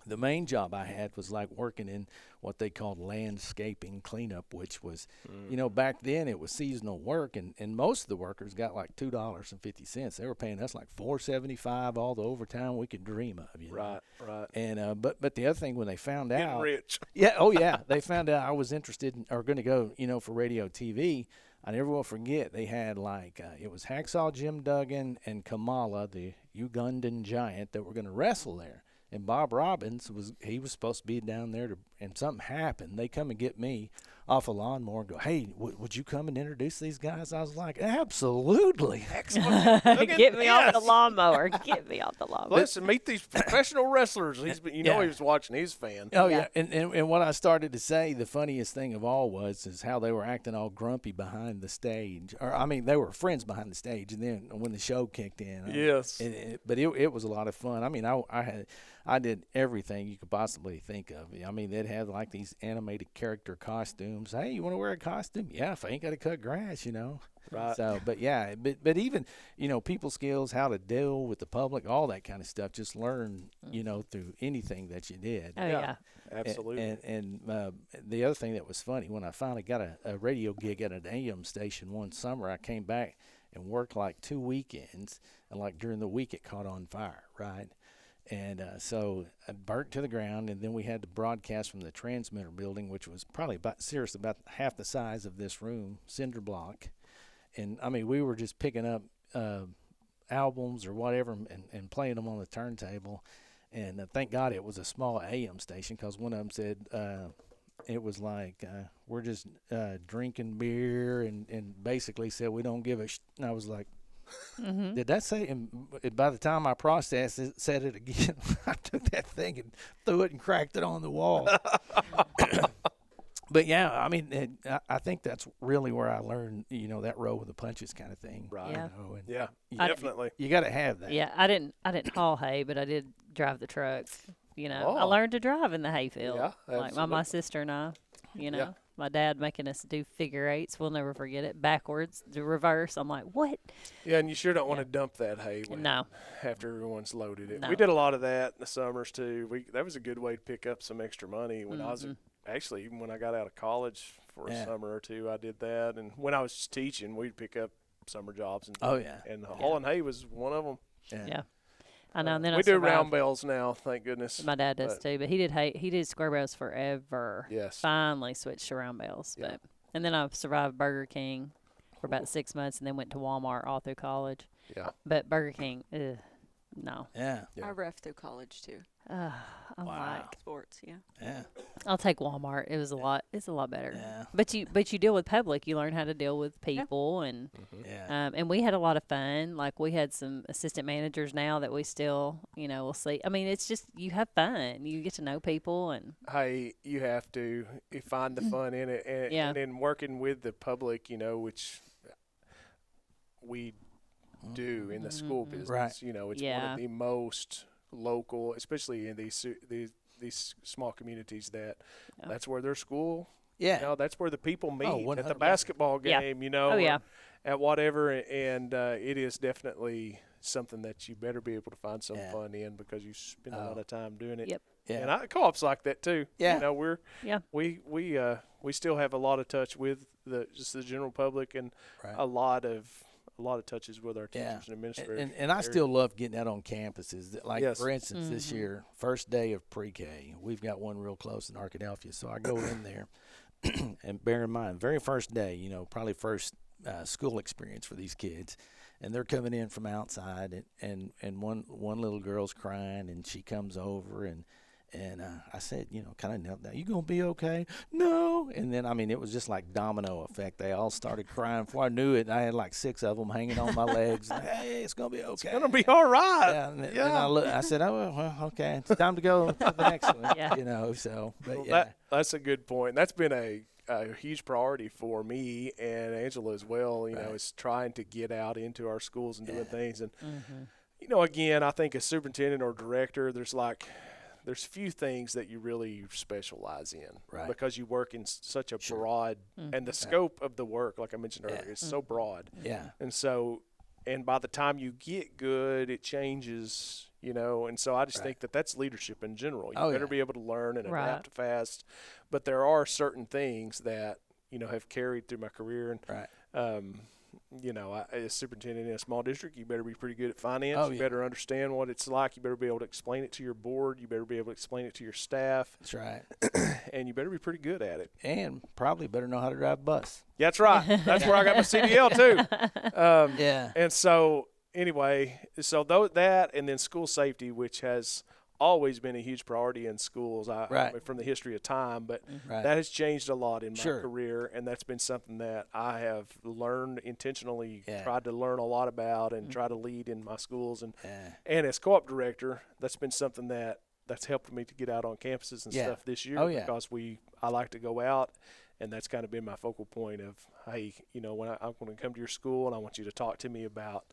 The main job I had was like working in what they called landscaping cleanup, which was, you know, back then it was seasonal work, and most of the workers got like $2.50. They were paying us like $4.75, all the overtime we could dream of. You know? Right. And but the other thing, when they found out, rich. they found out I was interested in, or going to go, you know, for radio TV. I never will forget, they had like, it was Hacksaw Jim Duggan and Kamala, the Ugandan giant, that were going to wrestle there. And Bob Robbins was supposed to be down there, and something happened. They come and get me off a lawnmower and go, hey, would you come and introduce these guys? I was like, absolutely. Excellent. Get me off the lawnmower. Get me off the lawnmower. Listen, meet these professional wrestlers. He was watching. He's a fan. Oh, yeah. And what I started to say, the funniest thing of all is how they were acting all grumpy behind the stage. Or, I mean, they were friends behind the stage. And then when the show kicked in. Yes. But it was a lot of fun. I mean, I did everything you could possibly think of. I mean, they'd have like these animated character costumes. Hey, you want to wear a costume? Yeah, if I ain't got to cut grass, you know. Right. So, but yeah, but even, you know, people skills, how to deal with the public, all that kind of stuff, just learn, you know, through anything that you did. Oh, yeah. Absolutely. And the other thing that was funny, when I finally got a radio gig at an AM station one summer, I came back and worked like 2 weekends, and like during the week it caught on fire, right? And so I burnt to the ground, and then we had to broadcast from the transmitter building, which was probably about half the size of this room, cinder block. And, I mean, we were just picking up albums or whatever and playing them on the turntable. And thank God it was a small AM station, because one of them said it was like, we're just drinking beer, and basically said we don't give a and I was like, did that say? And by the time I processed it, said it again, I took that thing and threw it and cracked it on the wall. But yeah, I mean, I think that's really where I learned, you know, that roll with the punches kind of thing. Right. Yeah. You know, and Yeah. Definitely. You got to have that. Yeah, I didn't haul hay, but I did drive the truck. You know, I learned to drive in the hayfield. Yeah, like my sister and I. You know, my dad making us do figure eights. We'll never forget it. Backwards, the reverse. I'm like, what? Yeah, and you sure don't want to dump that hay after everyone's loaded it. No. We did a lot of that in the summers too. That was a good way to pick up some extra money when I was actually, even when I got out of college for a summer or two, I did that. And when I was just teaching, we'd pick up summer jobs. And and hauling hay was one of them. Yeah. I know. And then we do round bales now, thank goodness. My dad does too, but he did square bales forever. Yes. Finally switched to round bales, and then I survived Burger King for about 6 months, and then went to Walmart all through college. Yeah. But Burger King, no. Yeah. I ref through college too. I'm like sports. Yeah. I'll take Walmart. It's a lot better. Yeah. But you deal with public. You learn how to deal with people, and and we had a lot of fun. Like, we had some assistant managers now that we still, you know, we'll see. I mean, it's just, you have fun. You get to know people, and hey, you have to find the fun in it, and in working with the public, you know, which we do in the school business. Right. You know, it's one of the most local, especially in these small communities, that's where their school. Yeah. You know, that's where the people meet at the basketball game, you know, at whatever. And it is definitely something that you better be able to find some fun in, because you spend a lot of time doing it. Yep. Yeah. And co-op's like that too. Yeah. You know, we still have a lot of touch with the general public, and a lot of a lot of touches with our teachers and administrators. And I still love getting out on campuses. Like, Yes. for instance, this year, first day of pre-K, we've got one real close in Arkadelphia. So I go in there, and bear in mind, very first day, you know, probably first school experience for these kids. And they're coming in from outside, and one little girl's crying, and she comes over, and I said, you know, kind of knelt down. You gonna be okay? No. And then, I mean, it was just like domino effect. They all started crying. Before I knew it, I had like 6 of them hanging on my legs. Hey, it's gonna be okay. It's gonna be all right. Yeah. And then I said, oh well, okay, it's time to go to the next one. Yeah. You know. So, but Well, yeah, that's a good point. That's been a huge priority for me and Angela as well. You know, is trying to get out into our schools and doing things. And you know, again, I think as superintendent or director, there's few things that you really specialize in, because you work in such a broad, and the scope of the work, like I mentioned earlier, is so broad. Yeah. And so, and by the time you get good, it changes. You know, and so I just think that that's leadership in general. You better be able to learn and adapt fast. But there are certain things that, you know, have carried through my career. And, you know, as superintendent in a small district, you better be pretty good at finance. You better understand what it's like. You better be able to explain it to your board. You better be able to explain it to your staff. That's right. And you better be pretty good at it. And probably better know how to drive a bus. Yeah, that's right. That's where I got my CDL too. Yeah. And so, anyway, so that and then school safety, which has always been a huge priority in schools I mean, from the history of time, but that has changed a lot in my career, and that's been something that I have learned intentionally, tried to learn a lot about and try to lead in my schools. And as co-op director, that's been something that's helped me to get out on campuses and stuff this year, because I like to go out. And that's kind of been my focal point of, hey, you know, when I'm going to come to your school and I want you to talk to me about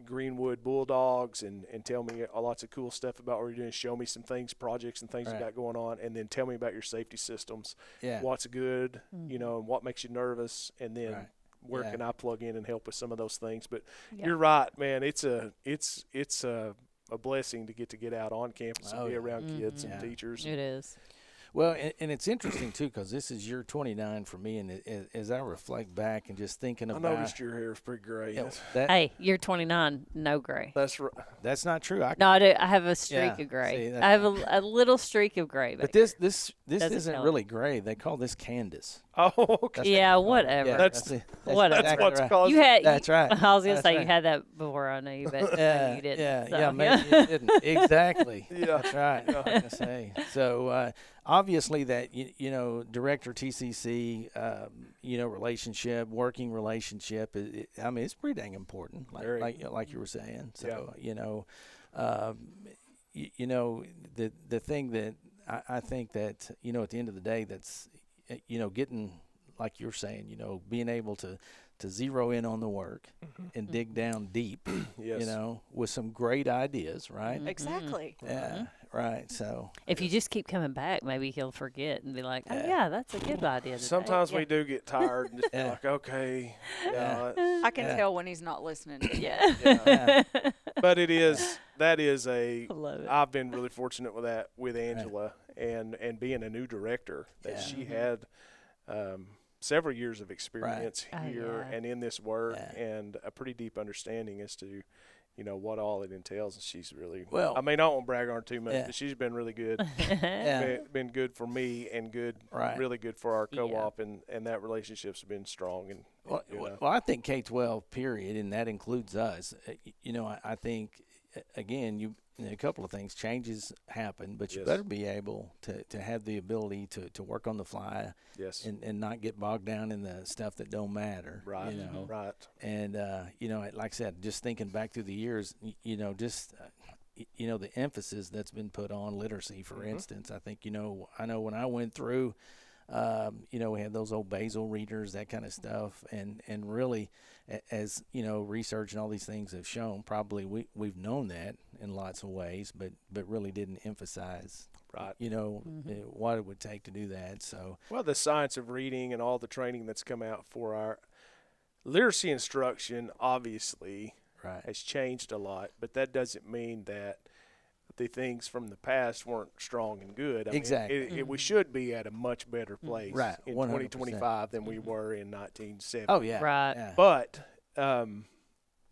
Greenwood Bulldogs and tell me lots of cool stuff about what you're doing, show me some things, projects and things you got going on, and then tell me about your safety systems, what's good, you know, and what makes you nervous, and then where can I plug in and help with some of those things. But you're right, man, it's a blessing to get out on campus and be around kids and teachers. It is. Well, and it's interesting, too, because this is year 29 for me, and as I reflect back and just thinking about... I noticed your hair is pretty gray. Hey, you're 29 , no gray. That's right. That's not true. No, I do. I have a streak of gray. See, I have a little streak of gray. But this isn't really gray. They call this Candace. Oh, okay. Yeah, whatever. Yeah, that's whatever. That's what's called. You had. That's right. I was gonna say right. you had that before. I know you, but you didn't. Yeah, so. yeah, maybe you didn't. Exactly. Yeah. That's right. I was gonna say. So obviously that you know, director TCC, you know, working relationship. I mean, it's pretty dang important. Like you were saying. So you know, you know, the thing that I think that, you know, at the end of the day, that's, you know, getting, like you're saying, you know, being able to zero in on the work and dig down deep, you know, with some great ideas, right? Exactly. Yeah, right. So if you just keep coming back, maybe he'll forget and be like, "Oh yeah, that's a good idea." Today. Sometimes we do get tired and just be like, "Okay, I can tell when he's not listening. But that is I've been really fortunate with that with Angela and being a new director that she had several years of experience here and in this work and a pretty deep understanding as to, you know, what all it entails. And she's really, I mean, I don't want to brag on her too much, but she's been really good. Been good for me and really good for our co-op, and that relationship's been strong. And well, I think K-12 period, and that includes us. You know, I think again, a couple of things. Changes happen, but you better be able to have the ability to work on the fly, and not get bogged down in the stuff that don't matter. Right. You know? Right. And you know, like I said, just thinking back through the years, you know, just you know, the emphasis that's been put on literacy, for instance. I think, you know, I know when I went through, you know, we had those old Basil readers, that kind of stuff, and really, as you know, research and all these things have shown, probably we've known that in lots of ways, but really didn't emphasize, you know, what it would take to do that. So, well, the science of reading and all the training that's come out for our literacy instruction, obviously, has changed a lot, but that doesn't mean that the things from the past weren't strong and good. I mean, we should be at a much better place in 2025 than we were in 1970. Oh, yeah. Right. Yeah. But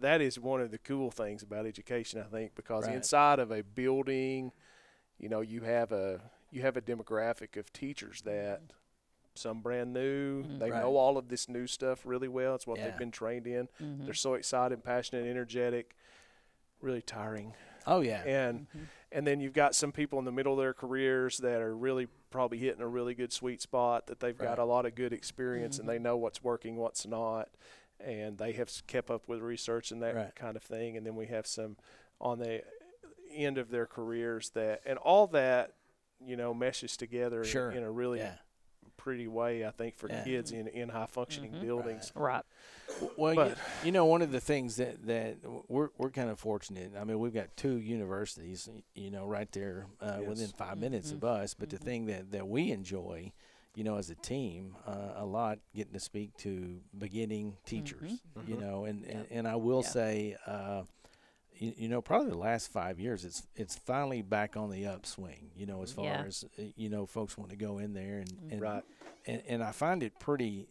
that is one of the cool things about education, I think, because Right. inside of a building, you know, you have a demographic of teachers that some brand new, they Right. know all of this new stuff really well. It's what Yeah. they've been trained in. They're so excited, passionate, energetic, really tiring. Oh yeah. And then you've got some people in the middle of their careers that are really probably hitting a really good sweet spot, that they've got a lot of good experience and they know what's working, what's not, and they have kept up with research and that kind of thing. And then we have some on the end of their careers that, and all that, you know, meshes together in a really pretty way, I think, for kids in high functioning buildings. Right. Well, you know, one of the things that we're kind of fortunate. I mean, we've got 2 universities, you know, right there within 5 minutes of us. But the thing that we enjoy, you know, as a team, a lot, getting to speak to beginning teachers, you know, and I will say, you know, probably the last 5 years, it's finally back on the upswing, you know, as far as, you know, folks want to go in there and I find it pretty,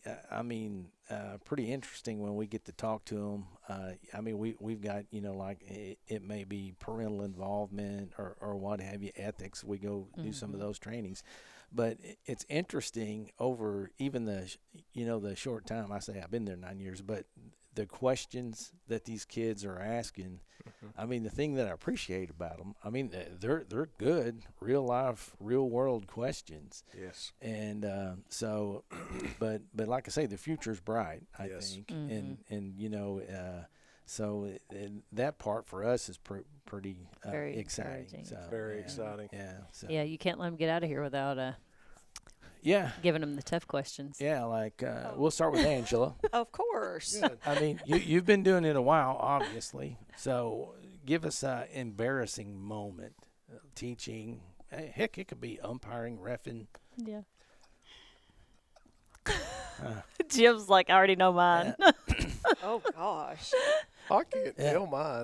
pretty interesting when we get to talk to them. I mean, we've got, you know, like it may be parental involvement or what have you, ethics. We go do some of those trainings. But it's interesting over even the, you know, the short time. I say I've been there 9 years, but the questions that these kids are asking, I mean, the thing that I appreciate about them, I mean, they're good, real life, real world questions. Yes. And so, but like I say, the future's bright, I think, and you know, so that part for us is pretty Very exciting. So, Very exciting. Yeah. So. Yeah, you can't let them get out of here without Yeah. giving them the tough questions. Yeah, like we'll start with Angela. Of course. I mean, you've been doing it a while, obviously. So give us an embarrassing moment, teaching. Heck, it could be umpiring, reffing. Yeah. Jim's like, I already know mine. Oh gosh. I can't tell mine.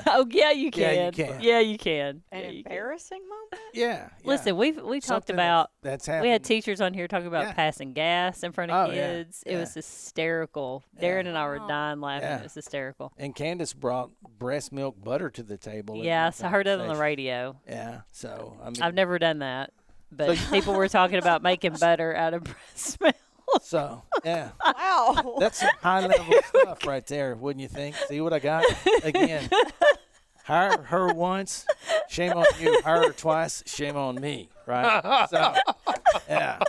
Oh yeah, you can. Yeah, you can. Yeah, you can. An Yeah, you can. embarrassing moment? Yeah. Listen, we talked Something about that's we happened. had teachers on here talking about Yeah. passing gas in front of Oh, yeah, kids. It yeah. was hysterical. Darren and I were dying laughing. Yeah. It was hysterical. And Candace brought breast milk butter to the table. Yes, I heard it on the radio. Yeah. So I mean, I've never done that, but people were talking about making butter out of breast milk. so yeah. Wow. That's some high level stuff right there, wouldn't you think? See what I got? Again, hire her once, shame on you. Hire her twice, shame on me. Right? So, yeah.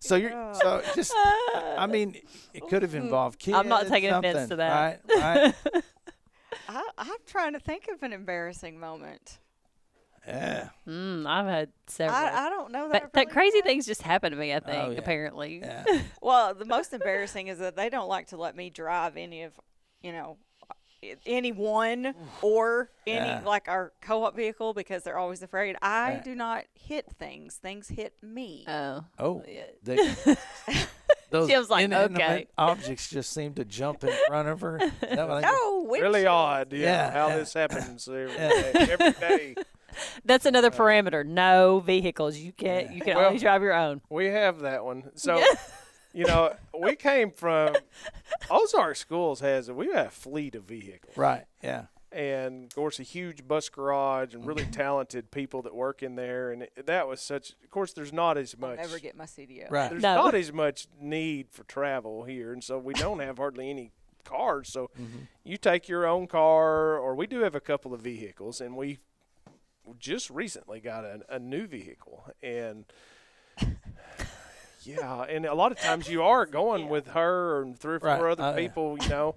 So so just, I mean, it could have involved kids. I'm not taking offense something, to that. Right? I'm trying to think of an embarrassing moment. Yeah. I've had several. I don't know that. But really crazy have. things just happen to me, I think, yeah. apparently. Yeah. Well, the most embarrassing is that they don't like to let me drive any of, you know, anyone or any like our co-op vehicle because they're always afraid I do not hit things. Things hit me. Oh. Oh. Those Jim's like, inanimate okay. objects just seem to jump in front of her. Is that what I get? No, Really odd, Yeah, how yeah. this happens every day. That's another parameter. No vehicles. You can Well- only drive your own. We have that one. So, you know, we came from Ozark Schools we have a fleet of vehicles. Right. Yeah. And of course a huge bus garage and really talented people that work in there, and that was such, of course there's not as I'll much never get my CDL. Right. there's No. not as much need for travel here, and so we don't have hardly any cars. So you take your own car, or we do have a couple of vehicles, and we just recently got a new vehicle, and yeah, and a lot of times you are going with her and 3 or 4 Right. other Oh, yeah. people, you know.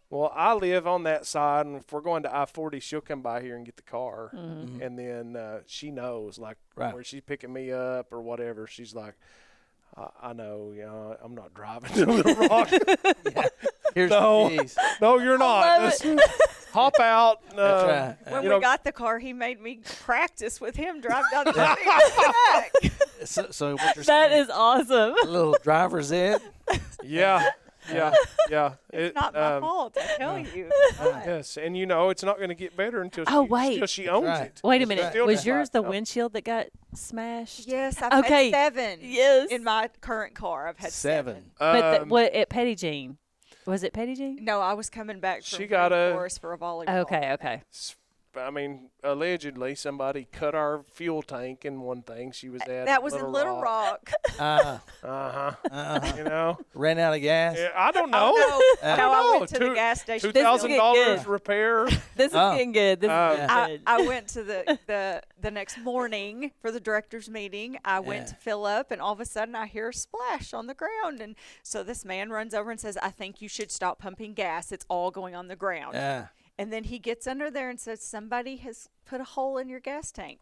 Well, I live on that side, and if we're going to I-40, she'll come by here and get the car, and then she knows, like, Right. where she's picking me up or whatever. She's like, I know, you know, I'm not driving to Little Rock. Here's No. the keys. No, you're not. love Just hop out. That's right. When You we know- got the car, he made me practice with him drive down the street. So what you're That saying, is awesome. a little driver's ed. Yeah. It's It, not my fault, I tell you. It's not. Yes, and you know it's not going to get better until Oh, wait. she owns right. it. Wait a It's minute. still Was just yours like, the oh, windshield that got smashed? Yes, I've Okay. had 7. Yes. In my current car, I've had 7. But um, what at Petty Jean? Was it Petty Jean? No, I was coming back from She got a- Forest for a volleyball. Okay. I mean, allegedly somebody cut our fuel tank in one thing she was at. That was in Little Rock. You know, Ran out of gas. yeah, I don't know. No, I went to the gas station. $2,000 repair. This is getting good. This is good. I went to the next morning for the director's meeting. I went to fill up, and all of a sudden I hear a splash on the ground. And so this man runs over and says, "I think you should stop pumping gas. It's all going on the ground." Yeah. And then he gets under there and says, "Somebody has put a hole in your gas tank."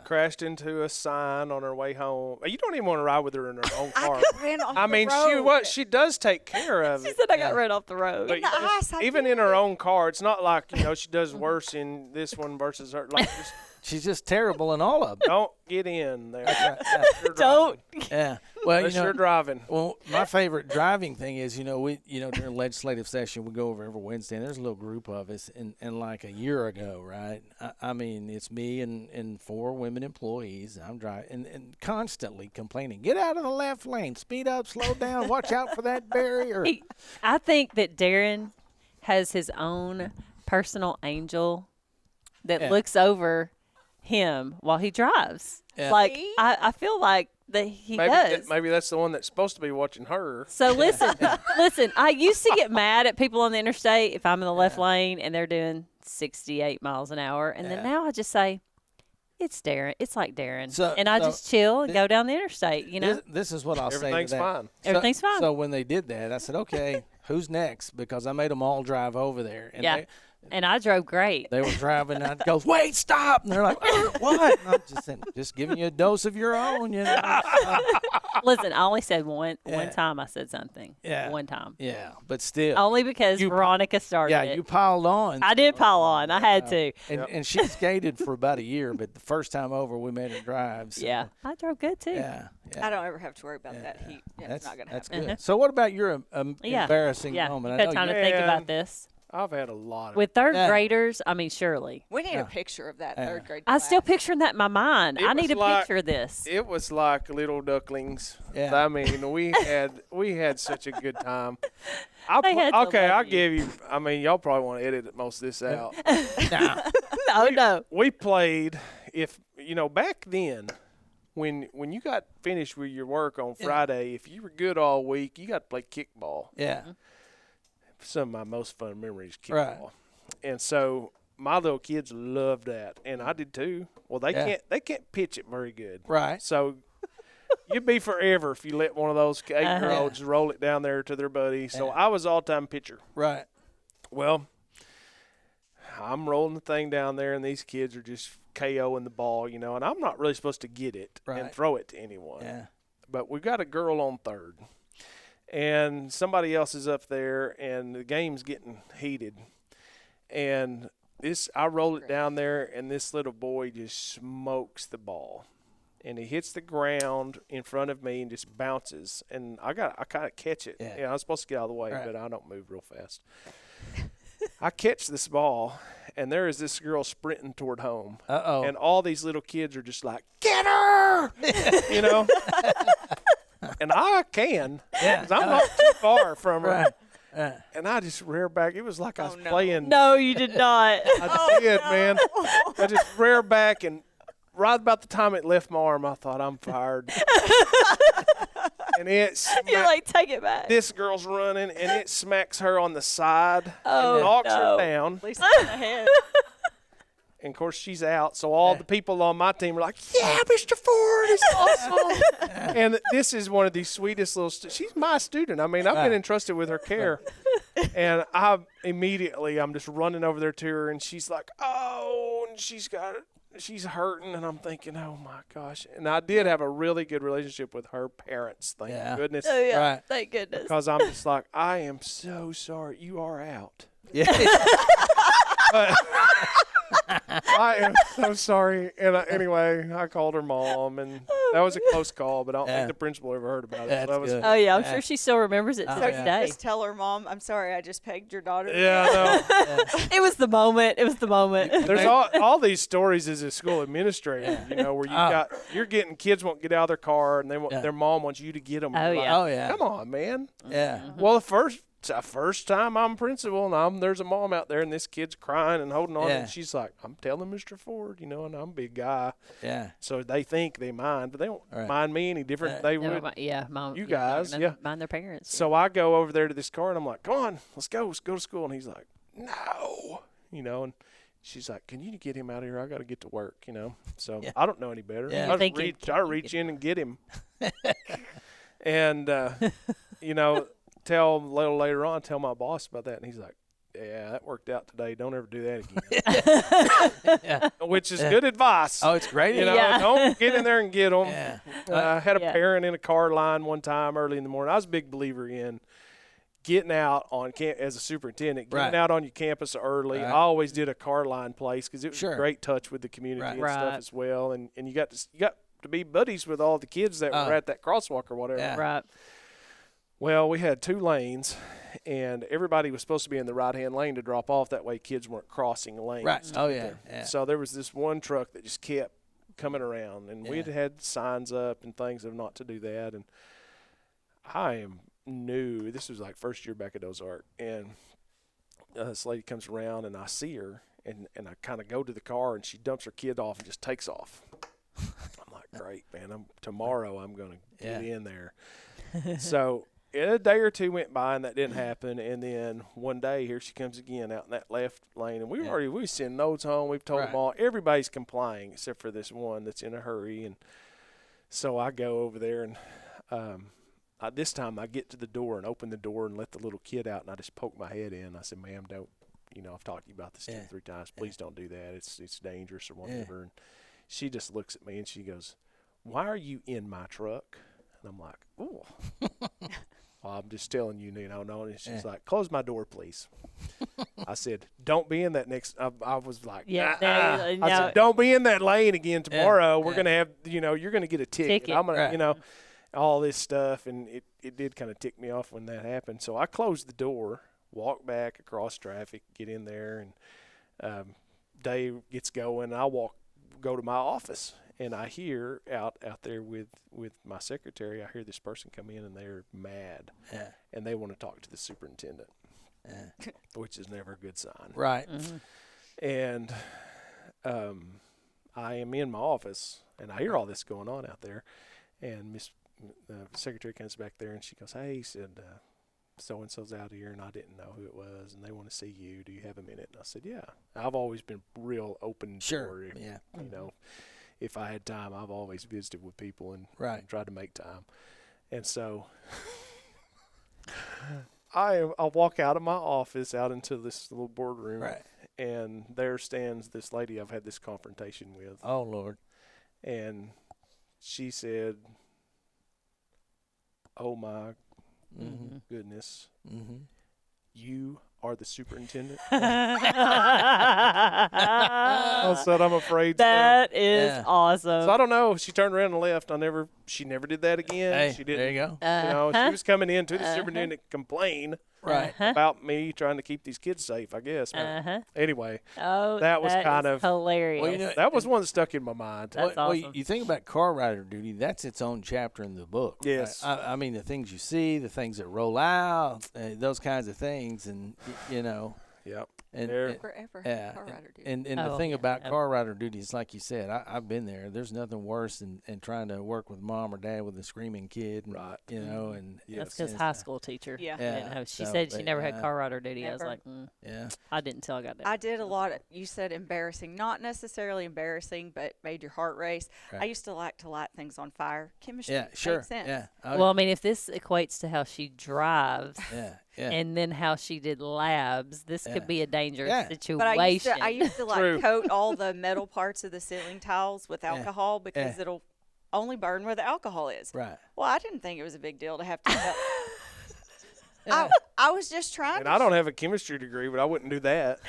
Crashed into a sign on her way home. You don't even want to ride with her in her own car. Ran off I the mean, road. she does take care of She it. said I got ran off the road. But the ice, I even in her did. own car, it's not like, you know, she does worse in this one versus her. Like, just She's just terrible in all of them. don't get in there. You're Don't. Yeah. Well, Unless you're driving. Well, my favorite driving thing is, during legislative session, we go over every Wednesday, and there's a little group of us, and like a year ago, right? I mean, it's me and 4 women employees. I'm driving and constantly complaining, get out of the left lane, speed up, slow down, watch out for that barrier. I think that Darren has his own personal angel that looks over him while he drives. Yeah. Like, I feel like that he does. Maybe that's the one that's supposed to be watching her. So listen, I used to get mad at people on the interstate if I'm in the left lane and they're doing 68 miles an hour. And then now I just say, it's Darren. It's like Darren. And I just chill and go down the interstate, you know? This is what I'll say to Everything's that. fine. Everything's fine. So when they did that, I said, okay, who's next? Because I made them all drive over there. And And I drove great. they were driving, and I'd go, wait, stop. And they're like, what? And I'm just saying, just giving you a dose of your own, you know. Listen, I only said one time I said something. Yeah. One time. Yeah, but still. Only because Veronica started it. You piled on. I did pile on. I had to. And she skated for about a year, but the first time over, we made her drive. So, Yeah. I drove good, too. Yeah. I don't ever have to worry about that heat. Yeah, it's not going to That's happen. good. So what about your embarrassing Yeah. moment? You've had time to think about this. I've had a lot of With third graders, I mean, surely. We need a picture of that third grade I'm class. still picturing that in my mind. It I need was a like- picture of this. It was like little ducklings. Yeah. I mean, we had such a good time. They had to Okay, love I'll you. give you. I mean, y'all probably want to edit most of this out. No. We played. Back then, when you got finished with your work on Friday, if you were good all week, you got to play kickball. Yeah. Some of my most fun memories, kickball. Right. And so my little kids loved that, and I did too. Well, they can't pitch it very good. Right. So you'd be forever if you let one of those 8-year-olds roll it down there to their buddy. So I was all-time pitcher. Right. Well, I'm rolling the thing down there, and these kids are just KOing the ball, and I'm not really supposed to get it and throw it to anyone. Yeah. But we've got a girl on third, and somebody else is up there, and the game's getting heated. And I roll it down there, and this little boy just smokes the ball. And it hits the ground in front of me and just bounces. And I kind of catch it. Yeah. I'm supposed to get out of the way, Right. but I don't move real fast. I catch this ball, and there is this girl sprinting toward home. Uh-oh. And all these little kids are just like, get her! And I can, because I'm not too far from her. Right. And I just rear back. It was like I was playing. No, you did not. I did, man. I just rear back, and right about the time it left my arm, I thought, I'm fired. And You're like, take it back. this girl's running, and it smacks her on the side Oh, and knocks no. her down. At least in the head. And, of course, she's out. So all the people on my team are like, yeah, Mr. Ford is awesome. And this is one of the sweetest little she's my student. I mean, I've been entrusted with her care. And I'm just running over there to her, and she's like, oh, and she's hurting. And I'm thinking, oh, my gosh. And I did have a really good relationship with her parents, thank goodness. Oh, yeah. Right. Thank goodness. Because I'm just like, I am so sorry. You are out. Yeah. But I am so sorry. And anyway, I called her mom, and that was a close call, but I don't think the principal ever heard about it. That's So that was good. Oh, yeah. I'm sure she still remembers it to Oh, this yeah. day. Just tell her, Mom, I'm sorry, I just pegged your daughter. Yeah, I know. It was the moment. It was the moment. There's all these stories as a school administrator, where you're getting kids won't get out of their car, and their mom wants you to get them. Oh, yeah. Oh, yeah. Come on, man. Yeah. Well, the first the first time I'm principal, and there's a mom out there, and this kid's crying and holding on, and she's like, I'm telling Mr. Ford, and I'm a big guy. Yeah. So they think they mind, but they don't mind me any different than they would. Mom, you guys, mind their parents. So I go over there to this car, and I'm like, come on, let's go to school. And he's like, no, and she's like, can you get him out of here? I got to get to work, So I don't know any better. Yeah. I reach in and get him. And, tell a little later on, tell my boss about that. And he's like, yeah, that worked out today. Don't ever do that again. Which is good advice. Oh, it's great. Don't get in there and get them. Yeah. I had a parent in a car line one time early in the morning. I was a big believer in getting out on as a superintendent, getting out on your campus early. I always did a car line place because it was a great touch with the community and stuff as well. And you got to be buddies with all the kids that were at that crosswalk or whatever. Yeah. Right. Well, we had 2 lanes, and everybody was supposed to be in the right-hand lane to drop off. That way kids weren't crossing lanes. Right. Oh, yeah. So there was this one truck that just kept coming around, and we had signs up and things of not to do that. And I am new. This was like first year back at Ozark, and this lady comes around, and I see her, and I kind of go to the car, and she dumps her kid off and just takes off. I'm like, great, man. Tomorrow I'm going to get in there. So a day or 2 went by, and that didn't happen. And then one day, here she comes again out in that left lane. And we sent notes home. We've told them all. Everybody's complying except for this one that's in a hurry. And so I go over there, and this time I get to the door and open the door and let the little kid out, and I just poke my head in. I said, ma'am, don't, I've talked to you about this 2 or 3 times. Please don't do that. It's dangerous or whatever. And she just looks at me, and she goes, why are you in my truck? And I'm like, oh. Well, I'm just telling you, no. And she's like, close my door, please. I said, don't be in that next. I was like, I said, don't be in that lane again tomorrow. We're going to have, you're going to get a ticket. I'm going to, all this stuff. And it did kind of tick me off when that happened. So I closed the door, walk back across traffic, get in there. And Dave gets going. I go to my office. And I hear out there with my secretary, I hear this person come in, and they're mad. Yeah. And they want to talk to the superintendent, which is never a good sign. Right. Mm-hmm. And I am in my office, and I hear all this going on out there. And the secretary comes back there, and she goes, hey, he said, so-and-so's out here, and I didn't know who it was, and they want to see you. Do you have a minute? And I said, yeah. I've always been real open. Sure. If I had time, I've always visited with people and tried to make time. And so I walk out of my office out into this little boardroom, and there stands this lady I've had this confrontation with. Oh, Lord. And she said, oh, my goodness, you are the superintendent? I said, I'm afraid that is awesome. So I don't know. She turned around and left. She never did that again. Hey, she didn't. There you go. She was coming in to the superintendent to complain about me trying to keep these kids safe, I guess. Anyway, that was kind of hilarious. Well, that was one that stuck in my mind. That's awesome. Well, you think about car rider duty, that's its own chapter in the book. Yes. I mean, the things you see, the things that roll out, those kinds of things, and, Yep. And forever have car rider duty. And the thing about car rider duty is, like you said, I've been there. There's nothing worse than trying to work with mom or dad with a screaming kid. And, and that's because high school teacher. Yeah. She said she never had car rider duty. Never. I was like, I didn't until I got there. I did a lot of, you said embarrassing, not necessarily embarrassing, but made your heart race. I used to like to light things on fire. Chemistry makes sense. Yeah. Well, I mean, if this equates to how she drives. Yeah. And then how she did labs, this could be a dangerous situation. But I used to like coat all the metal parts of the ceiling tiles with alcohol because it'll only burn where the alcohol is. Right. Well, I didn't think it was a big deal to have to. I was just trying. And I don't have a chemistry degree, but I wouldn't do that.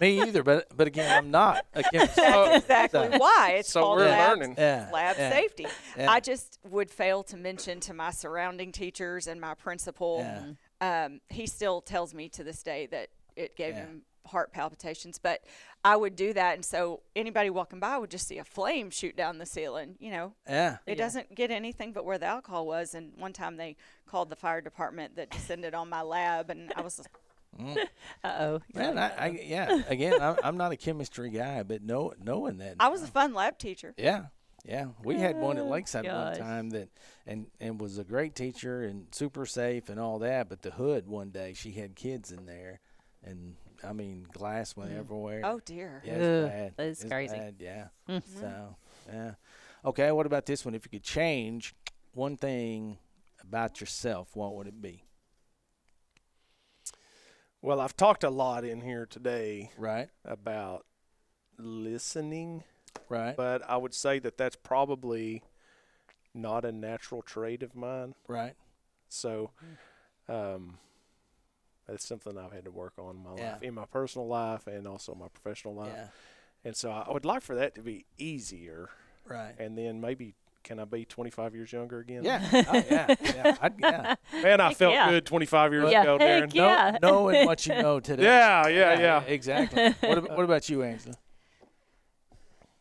Me either. But again, I'm not a chemist. That's exactly why it's called we're lab learning. Lab safety. I just would fail to mention to my surrounding teachers and my principal. He still tells me to this day that it gave him heart palpitations. But I would do that, and so anybody walking by would just see a flame shoot down the ceiling. It doesn't get anything but where the alcohol was. And one time they called the fire department that descended on my lab, and I was Uh-oh. Man, again, I'm not a chemistry guy, but knowing that. I was a fun lab teacher. Yeah. Yeah, we had one at Lakeside gosh. one time that, and was a great teacher and super safe and all that. But the hood one day, she had kids in there, and I mean, glass went everywhere. Oh dear. Yeah, it's bad. That's It's crazy. bad, yeah. So, yeah. Okay, what about this one? If you could change one thing about yourself, what would it be? Well, I've talked a lot in here today Right. about listening. Right. But I would say that that's probably not a natural trait of mine. Right. So that's something I've had to work on in my Yeah. life, in my personal life and also my professional life. Yeah. And so I would like for that to be easier. Right. And then maybe, can I be 25 years younger again? Yeah. Oh, yeah. Yeah. Man, I Heck felt yeah. good 25 years Yeah, ago, heck Darren. yeah. Knowing what you know today. Yeah. Exactly. What about you, Angela?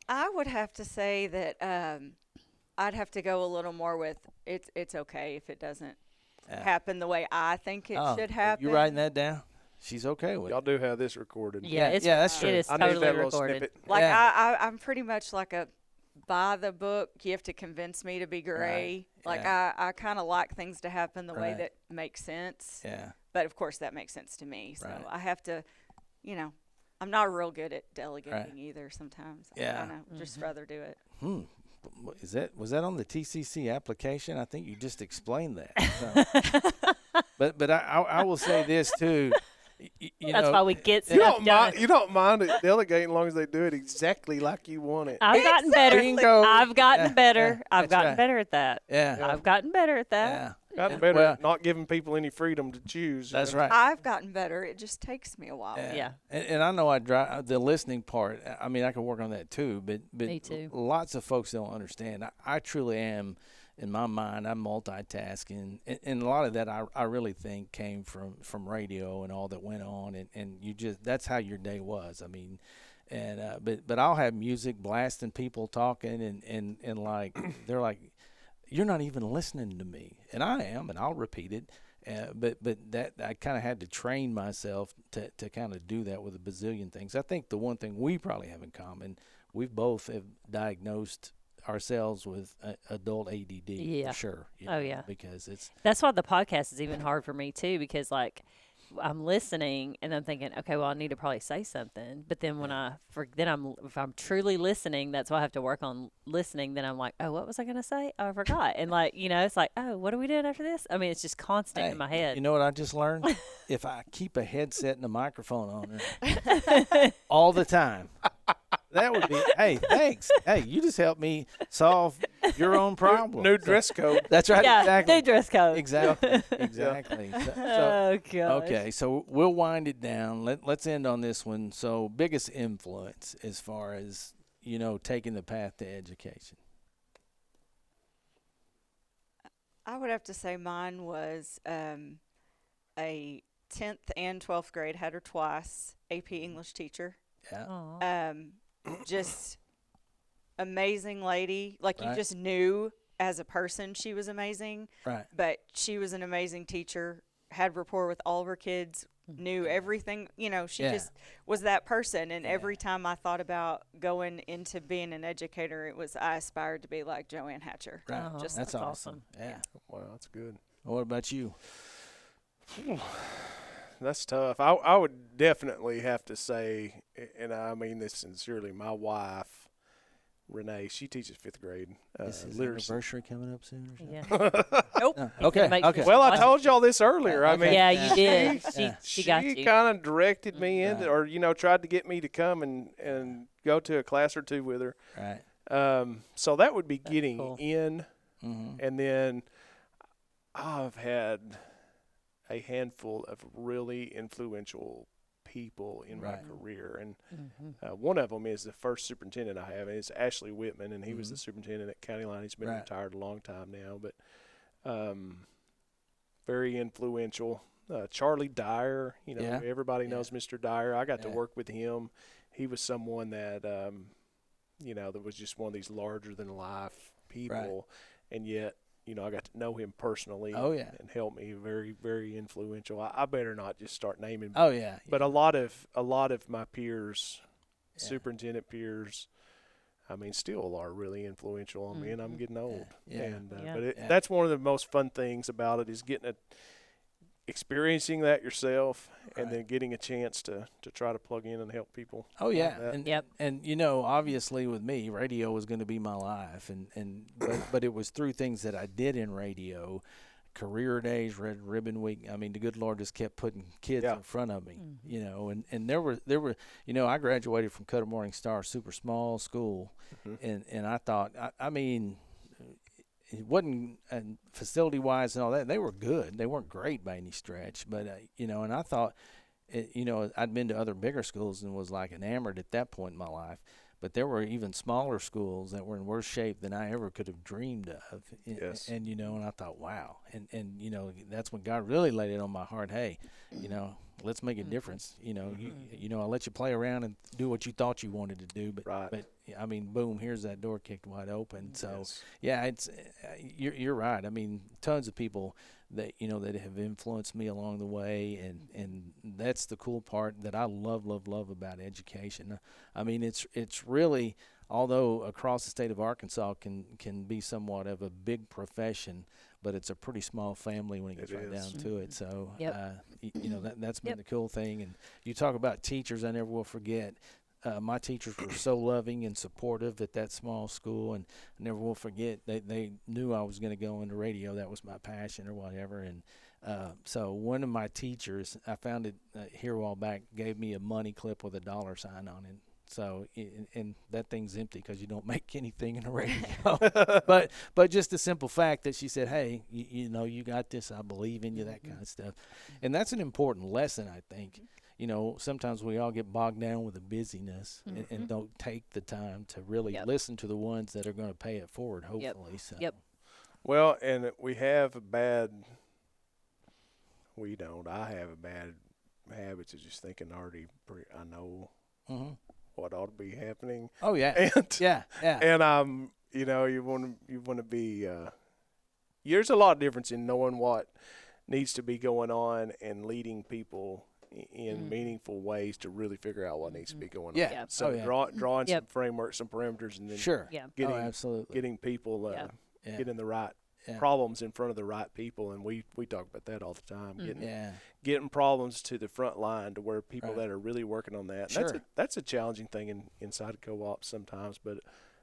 I would have to say that I'd have to go a little more with it's okay if it doesn't happen the way I think it should happen. You writing that down? She's okay with Y'all it. do have this recorded. Yeah, that's true. It is I need totally that little recorded. snippet. Like Yeah. I'm pretty much like a by the book. You have to convince me to be gray. Right. Like Yeah. I kind of like things to happen the way Right. that makes sense. Yeah. But of course that makes sense to me. So Right. I have to, I'm not real good at delegating Right. either sometimes. Yeah. I kind of just rather do it. Was that on the TCC application? I think you just explained that. So. but I will say this too. That's why we get You stuff don't done. mind. You don't mind it delegating as long as they do it exactly like you want it. I've gotten better. Bingo. I've gotten better. I've That's gotten right. better at that. Yeah. I've gotten better at that. Yeah. Gotten better Well- at not giving people any freedom to choose. That's right. I've gotten better. It just takes me a while. Yeah. And I know I drive the listening part. I mean, I can work on that too. But Me too. Lots of folks don't understand. I truly am. In my mind, I'm multitasking, and a lot of that I really think came from radio and all that went on, and you just that's how your day was. I mean, and but I'll have music blasting, people talking, and like they're like, you're not even listening to me, and I am, and I'll repeat it. But that I kind of had to train myself to kind of do that with a bazillion things. I think the one thing we probably have in common, we both have diagnosed ourselves with adult ADD. Yeah. For sure. Oh, yeah. Because it's That's why the podcast is even hard for me too, because like I'm listening and I'm thinking, okay, well I need to probably say something, but then when if I'm truly listening, that's why I have to work on listening. Then I'm like, oh, what was I gonna say? Oh, I forgot. And like it's like, oh, what are we doing after this? I mean, it's just constant in my head. You know what I just learned? If I keep a headset and a microphone on there all the time, that would be, hey, thanks. Hey, you just helped me solve your own problem. New dress code. That's right. Yeah, Exactly. new dress code. Exactly. Exactly. Oh gosh. Okay, so we'll wind it down. Let's end on this one. So, biggest influence as far as, taking the path to education. I would have to say mine was a 10th and 12th grade, had her twice, AP English teacher. Yeah. Aw. Just amazing lady. Like you Right. just knew as a person she was amazing. Right. But she was an amazing teacher, had rapport with all of her kids, knew everything. She Yeah. just was that person. And every time I thought about going into being an educator, I aspired to be like Joanne Hatcher. Right. Just That's that's awesome. Yeah. Wow, that's good. What about you? That's tough. I would definitely have to say, and I mean this sincerely, my wife, Renee, she teaches 5th grade Is his literacy. anniversary coming up soon or something? Yeah. Nope. No. He's Okay. gonna make Okay. sure Well, I Watch told y'all this earlier. I Okay. mean, Yeah, you did. Yeah. She got you. kind of directed me into, Right. or tried to get me to come and go to a class or two with her. Right. So that would be getting cool. in, Mm-hmm. and then I've had a handful of really influential people in my Right. career, and Mm-hmm. one of them is the first superintendent I have, and it's Ashley Whitman, and he was the superintendent at County Line. He's been Right. retired a long time now, but very influential. Charlie Dyer. Everybody knows Mr. Dyer. I got to work with him. He was someone that, that was just one of these larger than life people, and yet, I got to know him personally. Oh, yeah. And helped me. Very, very influential. I better not just start naming. Oh, yeah. But a lot of my peers, superintendent peers, still are really influential on me, and I'm getting old. That's one of the most fun things about it is experiencing that yourself, and then getting a chance to try to plug in and help people. Oh yeah, and obviously with me, radio was going to be my life, but it was through things that I did in radio, career days, Red Ribbon Week. The good Lord just kept putting kids in front of me, and there were I graduated from Cutter Morning Star, super small school, and I thought it wasn't facility-wise and all that. They were good. They weren't great by any stretch. But, and I thought, I'd been to other bigger schools and was like enamored at that point in my life. But there were even smaller schools that were in worse shape than I ever could have dreamed of. Yes. And I thought, wow. And that's when God really laid it on my heart. Hey, let's make a difference. I'll let you play around and do what you thought you wanted to do. But boom, here's that door kicked wide open. So, it's you're right. Tons of people that that have influenced me along the way, and that's the cool part that I love about education. It's really, although across the state of Arkansas can be somewhat of a big profession, but it's a pretty small family when it gets right down to it. So that's been the cool thing. And you talk about teachers, I never will forget. My teachers were so loving and supportive at that small school, and I never will forget they knew I was going to go into radio. That was my passion or whatever. And so one of my teachers, I found it here a while back, gave me a money clip with a $sign on it. So, and that thing's empty because you don't make anything in the radio. but just the simple fact that she said, hey, you got this, I believe in you, that kind of stuff. And that's an important lesson, I think. Sometimes we all get bogged down with the busyness and don't take the time to really listen to the ones that are going to pay it forward, hopefully. So. Well, and I have a bad habits of just thinking I know what ought to be happening. Oh, yeah. And, And, you want to be, there's a lot of difference in knowing what needs to be going on and leading people in meaningful ways to really figure out what needs to be going on. So drawing some frameworks, some parameters, and then absolutely. getting people getting the right problems in front of the right people, and we talk about that all the time. Getting problems to the front line to where people that are really working on that. That's a challenging thing inside co-ops sometimes, but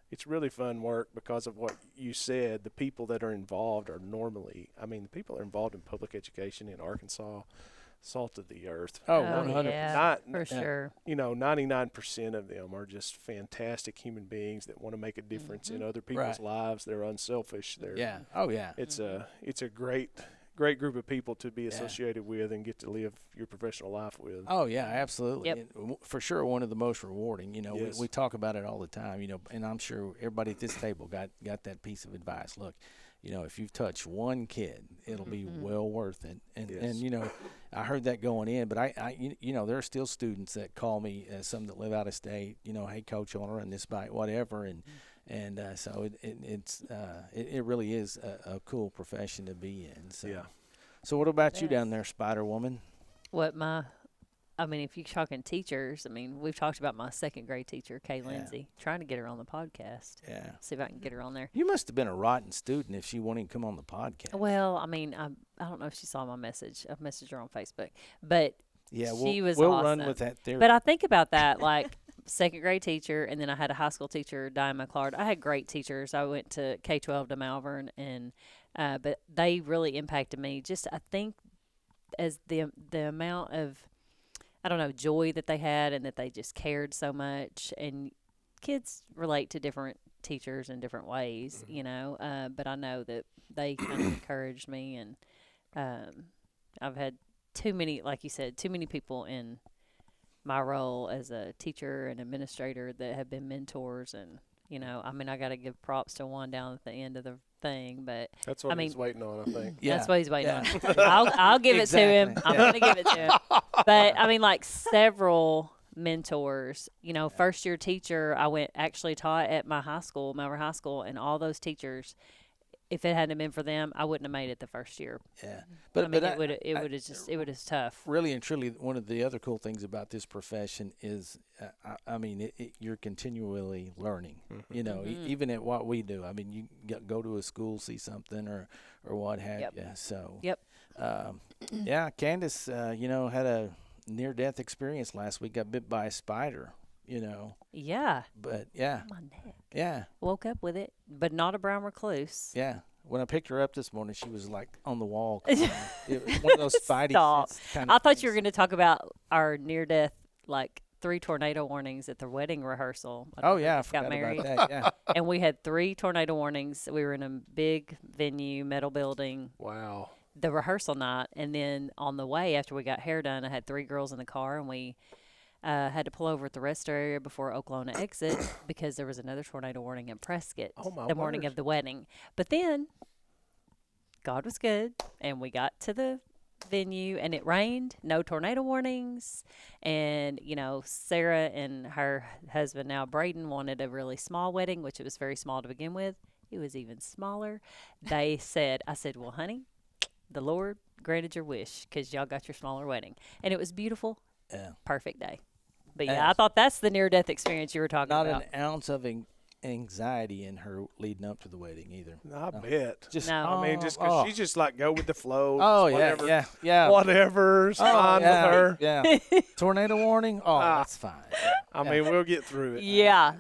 it's really fun work because of what you said. The people that are involved are normally, the people that are involved in public education in Arkansas, salt of the earth. Oh, 100%. Yeah, for sure. 99% of them are just fantastic human beings that want to make a difference in other people's lives. They're unselfish. It's a great group of people to be associated with and get to live your professional life with. Oh yeah, absolutely. And for sure, one of the most rewarding. We talk about it all the time. And I'm sure everybody at this table got that piece of advice. Look, if you've touched one kid, it'll be well worth it. And I heard that going in, but I there are still students that call me, some that live out of state. Hey, coach, I want to run this bike, whatever, and so it really is a cool profession to be in. So what about you down there, Spider Woman? If you're talking teachers, we've talked about my second grade teacher, Kay Lindsay, trying to get her on the podcast. Yeah. See if I can get her on there. You must have been a rotten student if she wouldn't come on the podcast. Well, I don't know if she saw my message. I messaged her on Facebook. But she was we'll awesome. run with that theory. But I think about that, like second grade teacher, and then I had a high school teacher, Diane McClard. I had great teachers. I went to K-12 to Malvern, and but they really impacted me. Just I think as the amount of joy that they had, and that they just cared so much. And kids relate to different teachers in different ways, but I know that they kind of encouraged me, and I've had too many, like you said, too many people in my role as a teacher and administrator that have been mentors. And, I got to give props to one down at the end of the thing, but That's what I mean, he's waiting on, I think. that's what he's waiting on. I'll give it to him. I'm going to give it to him. But I mean, like several mentors, first year teacher, I actually taught at my high school, Melbourne High School, and all those teachers, if it hadn't been for them, I wouldn't have made it the first year. Yeah, it would have tough. Really and truly, one of the other cool things about this profession is, you're continually learning. Even at what we do. I mean, you go to a school, see something, or what have you. So. Yep. Candace, had a near-death experience last week. Got bit by a spider. Yeah. But yeah. My neck. Yeah. Woke up with it, but not a brown recluse. Yeah. When I picked her up this morning, she was like on the wall. It was one of those fighting. I thought you were going to talk about our near-death, like 3 tornado warnings at the wedding rehearsal. Oh yeah, I forgot forgot married. about that. Yeah. And we had 3 tornado warnings. We were in a big venue, metal building. Wow. The rehearsal night, and then on the way after we got hair done, I had 3 girls in the car, and we had to pull over at the rest area before Oklahoma exit because there was another tornado warning in Prescott the morning of the wedding. But then God was good, and we got to the venue, and it rained, no tornado warnings, and Sarah and her husband, now Braden, wanted a really small wedding, which it was very small to begin with. It was even smaller. I said, well, honey, the Lord granted your wish because y'all got your smaller wedding. And it was beautiful. Yeah. Perfect day. But yeah, I thought that's the near-death experience you were talking about. Not an ounce of anxiety in her leading up to the wedding either. I bet. Just, No. I mean, just because she's just like go with the flow. Oh, whatever, yeah. Whatever's fine with her. Yeah. Tornado warning? Oh, that's fine. I mean, we'll get through it. Yeah.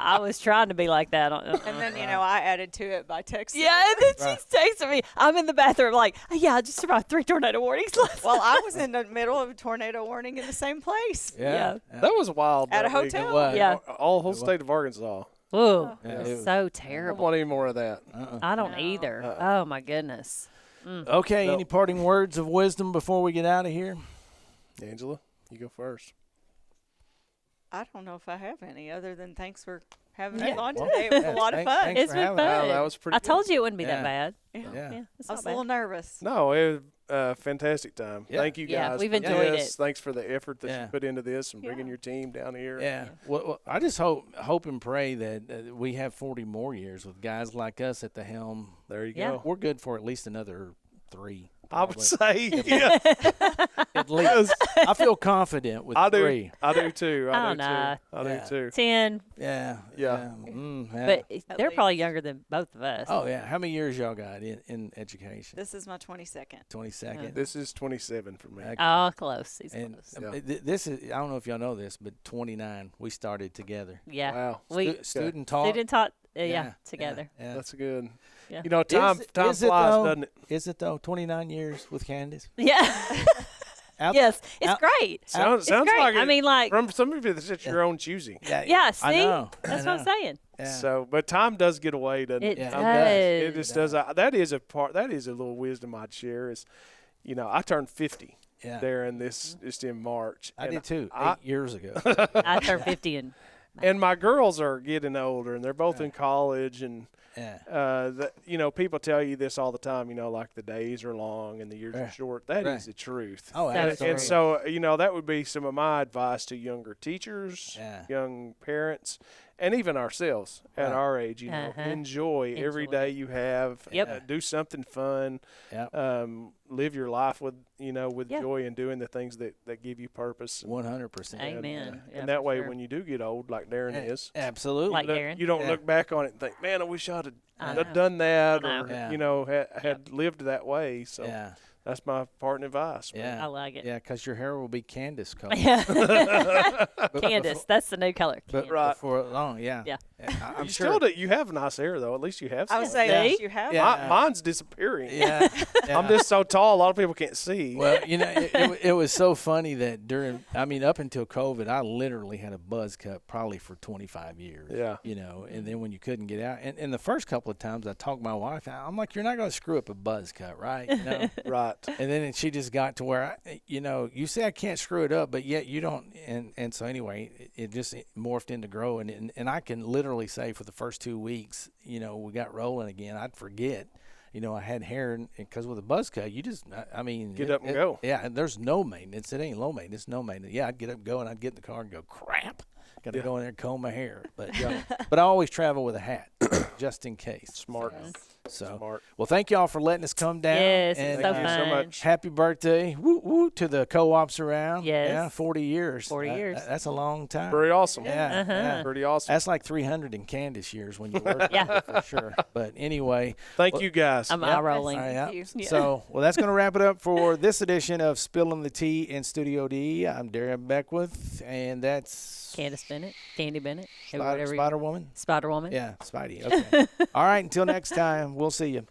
I was trying to be like that. And then, I added to it by texting. Yeah, and then she's texting me. I'm in the bathroom like, I just survived 3 tornado warnings last Well, I was in the middle of a tornado warning in the same place. Yeah. That was wild. At a that week. hotel? It was. Yeah. Whole state of Arkansas. Whoa, Yeah, it it was was- so I don't terrible. want any more of that. I don't either. Oh, my goodness. Okay, No. any parting words of wisdom before we get out of here? Angela, you go first. I don't know if I have any other than thanks for having Yeah. me on Well, today. It was a lot of fun. thanks It's for been having fun. us. Oh, that was pretty I good. told you it wouldn't be Yeah. that bad. Yeah. It's I not was a bad. little nervous. No, it was a fantastic time. Yeah. Thank you guys. Yeah, we've for enjoyed this. it. Thanks for the effort that Yeah. you put into this and bringing Yeah. your team down here. Yeah. Well, I just hope and pray that we have 40 more years with guys like us at the helm. There you Yeah. go. We're good for at least another 3. I would probably. say, yeah. At least. I feel confident with I do. 3. I do too. I Oh, do nah. too. I Yeah. do too. 10, Yeah. Yeah. but they're least. probably younger than both of us. Oh, yeah. How many years y'all got in education? This is my 22nd. 22nd. This is 27 for me. Okay. Oh, close. He's And close. Yeah. this is, I don't know if y'all know this, but 29, we started together. Yeah. Wow. We Student talk. student taught, together. Yeah. That's good. Yeah. You know, time Is it flies, though? doesn't it? Is it though? 29 years with Candace? Yeah. Out- Yes. It's out- great. Sounds It's great. like I it. mean, like, From some of it's at your own choosing. yeah, see? I know. That's I what I'm know. saying. Yeah. So, but time does get away, doesn't it? It Yeah. does. It just does. That is a part. That is a little wisdom I'd share. Is, I turned 50 Yeah. there in this just in March. I and did too, I- 8 years ago. I turned 50 and And my girls are getting older, and they're both in college, and Yeah. people tell you this all the time. Like the days are long and the years are short. That is the truth. Oh, So absolutely. And so, that would be some of my advice to younger teachers, Yeah. young parents, and even ourselves at Right. our age. Uh-huh. Enjoy every Enjoy. day you have. Yep. Do something fun. Yep. Live your life with Yeah. joy and doing the things that give you purpose. 100%. Amen. Yeah, And that for way, sure. when you do get old, like Darren is, Absolutely. Like look- Darren. you don't Yeah. look back on it and think, man, I wish I'd I have know. done that, I or know. Yeah. had lived that way. So Yeah. that's my parting advice. Yeah. I like it. Yeah, because your hair will be Candace color. But Candace, that's the new color. But Candace. Right. before long, yeah. Yeah. I'm You sure. still do. You have nice hair though. At least you have. I would some. say Yeah. yes, you have. Yeah. Mine's disappearing. Yeah. I'm just so tall. A lot of people can't see. Well, it was so funny that up until COVID, I literally had a buzz cut probably for 25 years. Yeah. And then when you couldn't get out, and the first couple of times I talked my wife, I'm like, you're not going to screw up a buzz cut, right? Right. And then she just got to where, you say I can't screw it up, but yet you don't. And so anyway, it just morphed into growing. And I can literally literally say for the first 2 weeks, we got rolling again, I'd forget. I had hair, because with a buzz cut, you just, get up and go. Yeah, and there's no maintenance. It ain't low maintenance, no maintenance. Yeah, I'd get up and go, and I'd get in the car and go, crap, got to go in there and comb my hair. But but I always travel with a hat, just in case. Smart. So, Smart. Well, thank y'all for letting us come down. Yes, and, it's so thank you fun. so much. Happy birthday, woo woo, to the co-ops around. Yes. Yeah, 40 years. 40 years. That's a long time. Pretty awesome. Yeah, yeah. Pretty awesome. That's like 300 in Candace years when you work Yeah. for sure. But anyway. Thank you guys. I'm eye rolling. All right, yeah. you. Yeah. So, that's going to wrap it up for this edition of Spilling the Tea in Studio D. I'm Darren Beckwith, and that's Candace Bennett, Candy Bennett, Spider Woman. Spider Woman. Yeah, Spidey. Okay. All right, until next time, we'll see you.